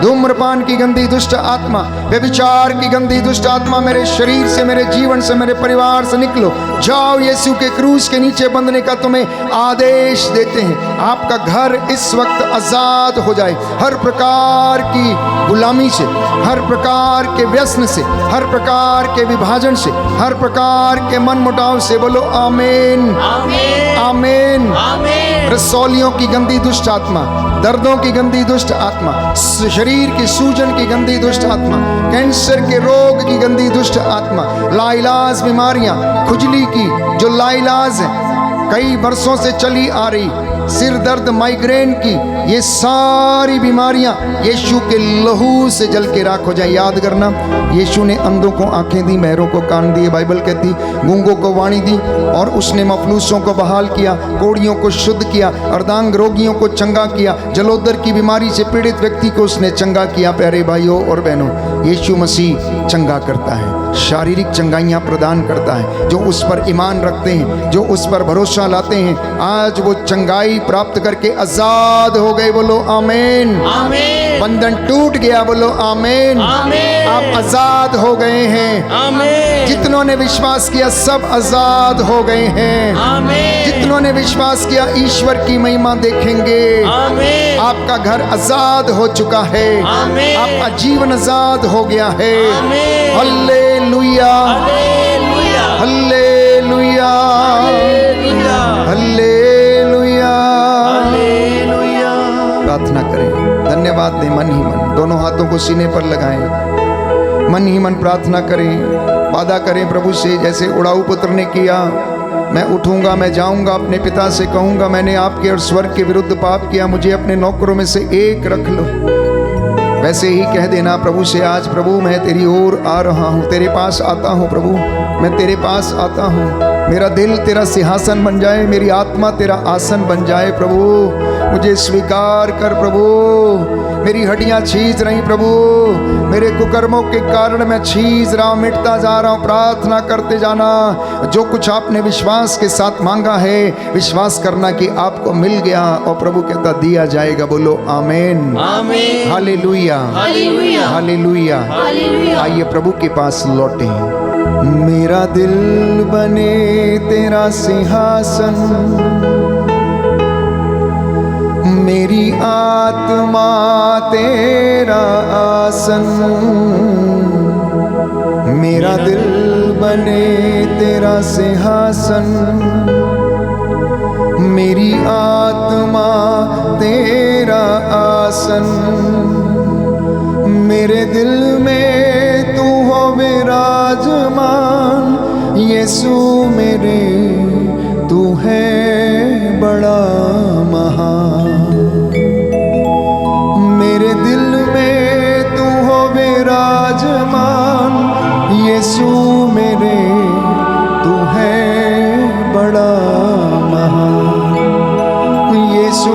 धूम्रपान की गंदी दुष्ट आत्मा, व्यभिचार की गंदी दुष्ट आत्मा मेरे शरीर से, मेरे जीवन से, मेरे परिवार से निकलो। जाओ, यीशु के क्रूस के नीचे बंधने का तुम्हें आदेश देते हैं। आपका घर इस वक्त आजाद हो जाए हर प्रकार की गुलामी से, हर प्रकार के व्यसन से, हर प्रकार के विभाजन से, हर प्रकार के मन मुटाव से। बोलो आमीन, आमीन। रसौलियों की गंदी दुष्ट आत्मा, दर्दों की गंदी दुष्ट आत्मा, शरीर की सूजन की गंदी दुष्ट आत्मा, कैंसर के रोग की गंदी दुष्ट आत्मा, लाइलाज बीमारियां, खुजली की जो लाइलाज है, कई वर्षों से चली आ रही, सिर दर्द, माइग्रेन की ये सारी बीमारियां यीशु के लहू से जल के राख हो जाए। याद करना, यीशु ने अंधों को आंखें दी, बहरों को कान दिए, बाइबल कहती, गूंगों को वाणी दी, और उसने मफलूसों को बहाल किया, कोढ़ियों को शुद्ध किया, अर्धांग रोगियों को चंगा किया, जलोदर की बीमारी से पीड़ित व्यक्ति को उसने चंगा किया। प्यारे भाइयों और बहनों, यीशु मसीह चंगा करता है, शारीरिक चंगाइयाँ प्रदान करता है। जो उस पर ईमान रखते हैं, जो उस पर भरोसा लाते हैं, आज वो चंगाई प्राप्त करके आजाद हो गए। बोलो आमीन, आमीन। बंधन टूट गया, बोलो आमीन, आमीन। आप आजाद हो गए हैं, आमीन। जितनों ने विश्वास किया सब आजाद हो गए हैं, आमीन। जितनों ने विश्वास किया ईश्वर की महिमा देखेंगे, आमीन। आपका घर आजाद हो चुका है, आमीन। आपका जीवन आजाद हो गया है, आमीन। हालेलुया, हालेलुया, हालेलुया, हालेलुया। प्रार्थना करें, धन्यवाद दें मन ही मन, दोनों हाथों को सीने पर लगाएं, मन ही मन प्रार्थना करें, वादा करें प्रभु से, जैसे उड़ाऊ पुत्र ने किया, मैं उठूंगा, मैं जाऊंगा, अपने पिता से कहूंगा मैंने आपके और स्वर्ग के विरुद्ध पाप किया, मुझे अपने नौकरों में से एक रख लो। वैसे ही कह देना प्रभु से, आज प्रभु मैं तेरी ओर आ रहा हूँ, तेरे पास आता हूँ प्रभु, मैं तेरे पास आता हूँ, मेरा दिल तेरा सिंहासन बन जाए, मेरी आत्मा तेरा आसन बन जाए प्रभु, मुझे स्वीकार कर प्रभु। मेरी हड्डियां छींच रही प्रभु, मेरे कुकर्मों के कारण मैं छींच रहा हूं, मिटता जा रहा हूं। प्रार्थना करते जाना, जो कुछ आपने विश्वास के साथ मांगा है, विश्वास करना कि आपको मिल गया और प्रभु कहता दिया जाएगा। बोलो आमीन, आमीन, हालेलुया, हालेलुया, हालेलुया। आइए प्रभु के पास लौटे। मेरा दिल बने तेरा सिंहासन, मेरी आत्मा तेरा आसन, मेरा दिल बने तेरा सिंहासन, मेरी आत्मा तेरा आसन, मेरे दिल में तू हो विराजमान, यीशु मेरे तू है बड़ा महान, मेरे दिल में तू हो विराजमान, यीशु मेरे तू है बड़ा महान, यीशु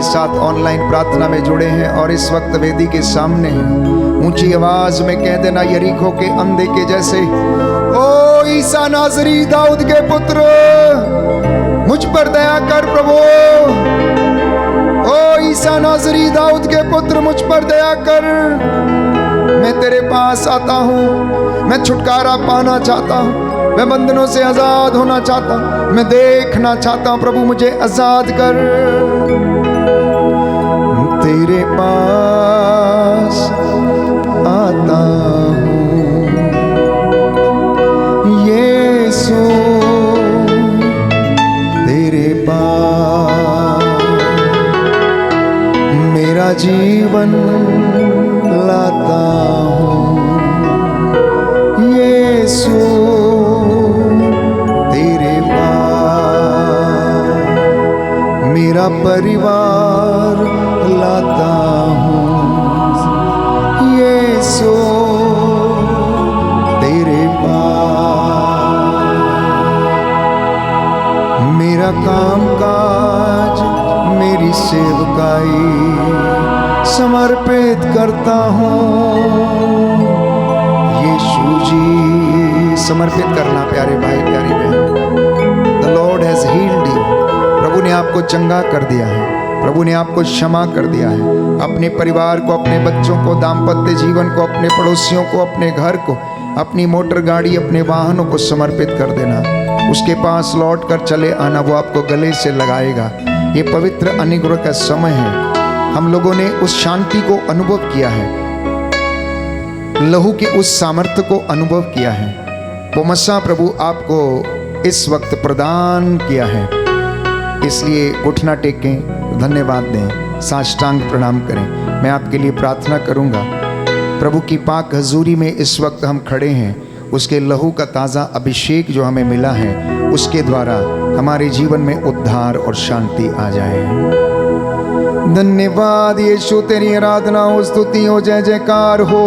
साथ ऑनलाइन प्रार्थना में जुड़े हैं और इस वक्त वेदी के सामने हैं, ऊंची आवाज में कह देना, यरीको के अंधे के जैसे, ओ ईसा नाजरी दाऊद के पुत्र, मुझ पर दया कर प्रभु, ओ ईसा नाजरी दाऊद के पुत्र, मुझ पर दया कर, मैं तेरे पास आता हूँ, मैं छुटकारा पाना चाहता हूँ, मैं बंधनों से आजाद होना चाहता हूँ, मैं देखना चाहता हूँ प्रभु, मुझे आजाद कर। तेरे पास आता हूँ यीशु, तेरे पास मेरा परिवार लाता हूँ यीशु तेरे पास। मेरा काम काज मेरी सेवकाई समर्पित करता हूँ यीशु जी। समर्पित करना प्यारे भाई प्यारी बहन। The Lord has healed you. प्रभु ने आपको चंगा कर दिया है, प्रभु ने आपको क्षमा कर दिया है। अपने परिवार को, अपने बच्चों को, दाम्पत्य जीवन को, अपने पड़ोसियों को, अपने घर को, अपनी मोटर गाड़ी, अपने वाहनों को समर्पित कर देना। उसके पास लौट कर चले आना, वो आपको गले से लगाएगा। ये पवित्र अनुग्रह का समय है। हम लोगों ने उस शांति को अनुभव किया है, लहू के उस सामर्थ्य को अनुभव किया है। वो मसा प्रभु आपको इस वक्त प्रदान किया है। इसलिए घुटना टेकें, धन्यवाद दें, साष्टांग प्रणाम करें। मैं आपके लिए प्रार्थना करूंगा। प्रभु की पाक हजूरी में इस वक्त हम खड़े हैं। उसके लहू का ताज़ा अभिषेक जो हमें मिला है, उसके द्वारा हमारे जीवन में उद्धार और शांति आ जाए। धन्यवाद यीशु, तेरी आराधना हो, स्तुति हो, जय जयकार हो।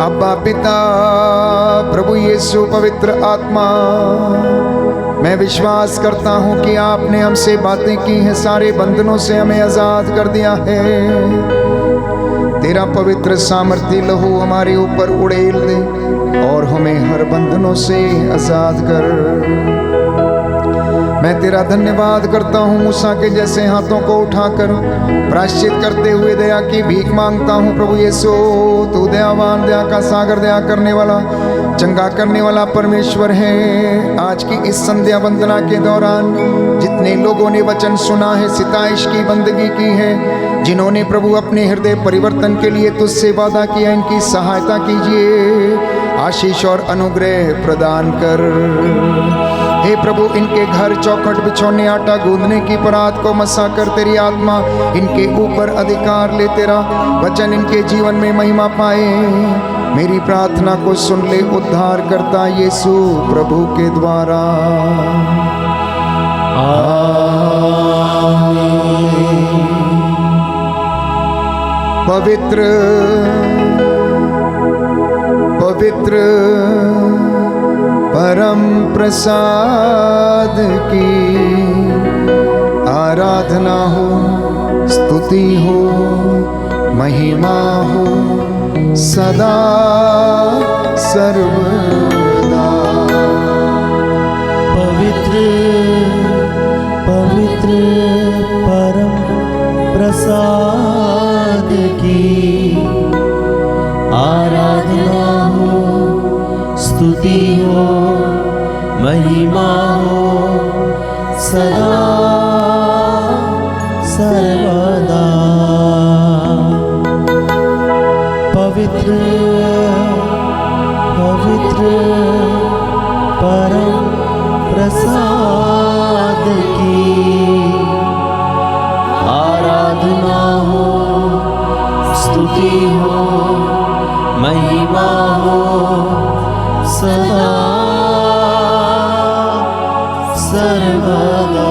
अब्बा पिता, प्रभु यीशु, पवित्र आत्मा, मैं विश्वास करता हूँ कि आपने हमसे बातें की हैं, सारे बंधनों से हमें आज़ाद कर दिया है। तेरा पवित्र सामर्थ्य लहू हमारे ऊपर उड़ेल दे और हमें हर बंधनों से आज़ाद कर। मैं तेरा धन्यवाद करता हूँ। मूसा के जैसे हाथों को उठाकर प्रायश्चित करते हुए दया की भीख मांगता हूँ। प्रभु यीशु, तू दयावान, दया का सागर, दया करने वाला, चंगा करने वाला परमेश्वर है। आज की इस संध्या वंदना के दौरान जितने लोगों ने वचन सुना है, सिताइश की बंदगी की है, जिन्होंने प्रभु अपने हृदय परिवर्तन के लिए तुझसे वादा किया, इनकी सहायता कीजिए, आशीष और अनुग्रह प्रदान कर। हे प्रभु, इनके घर चौखट बिछौने, आटा गूंदने की परात को मसा कर तेरी आत्मा इनके ऊपर अधिकार ले, तेरा वचन इनके जीवन में महिमा पाए। मेरी प्रार्थना को सुन ले उद्धार करता यीशु प्रभु के द्वारा। पवित्र पवित्र परम प्रसाद की आराधना हो, स्तुति हो, महिमा हो सदा सर्वदा। पवित्र पवित्र परम प्रसाद की आराधना हो, स्तुति हो, महिमा हो सदा सर्वदा। पवित्र पवित्र परम प्रसाद की आराधना हो, स्तुति हो, महिमा हो सदा सर्वदा।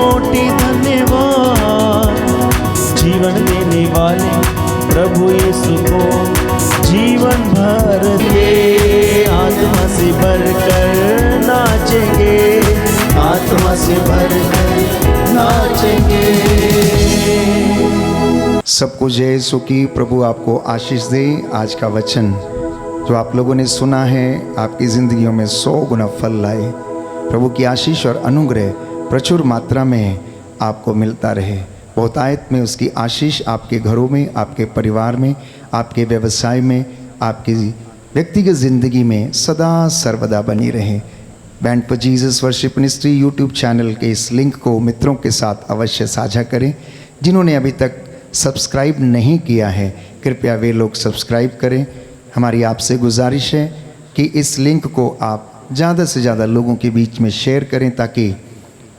कोटि धन्यवाद। जीवन देने वाले प्रभु यीशु को जीवन भर के आत्मा से भरकर नाचेंगे, आत्मा से भरकर नाचेंगे। सबको जय यीशु की। प्रभु आपको आशीष दे। आज का वचन जो आप लोगों ने सुना है आपकी ज़िंदगियों में 100 गुना फल लाए। प्रभु की आशीष और अनुग्रह प्रचुर मात्रा में आपको मिलता रहे। बहुतायत में उसकी आशीष आपके घरों में, आपके परिवार में, आपके व्यवसाय में, आपकी व्यक्तिगत ज़िंदगी में सदा सर्वदा बनी रहे। Band for Jesus worship ministry YouTube channel के इस लिंक को मित्रों के साथ अवश्य साझा करें। जिन्होंने अभी तक सब्सक्राइब नहीं किया है कृपया वे लोग सब्सक्राइब करें। हमारी आपसे गुजारिश है कि इस लिंक को आप ज़्यादा से ज़्यादा लोगों के बीच में शेयर करें ताकि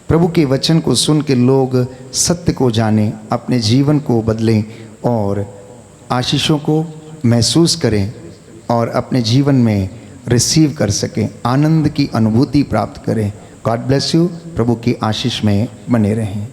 प्रभु के वचन को सुन के लोग सत्य को जानें, अपने जीवन को बदलें और आशीषों को महसूस करें और अपने जीवन में रिसीव कर सकें, आनंद की अनुभूति प्राप्त करें। God bless you. प्रभु की आशीष में बने रहें।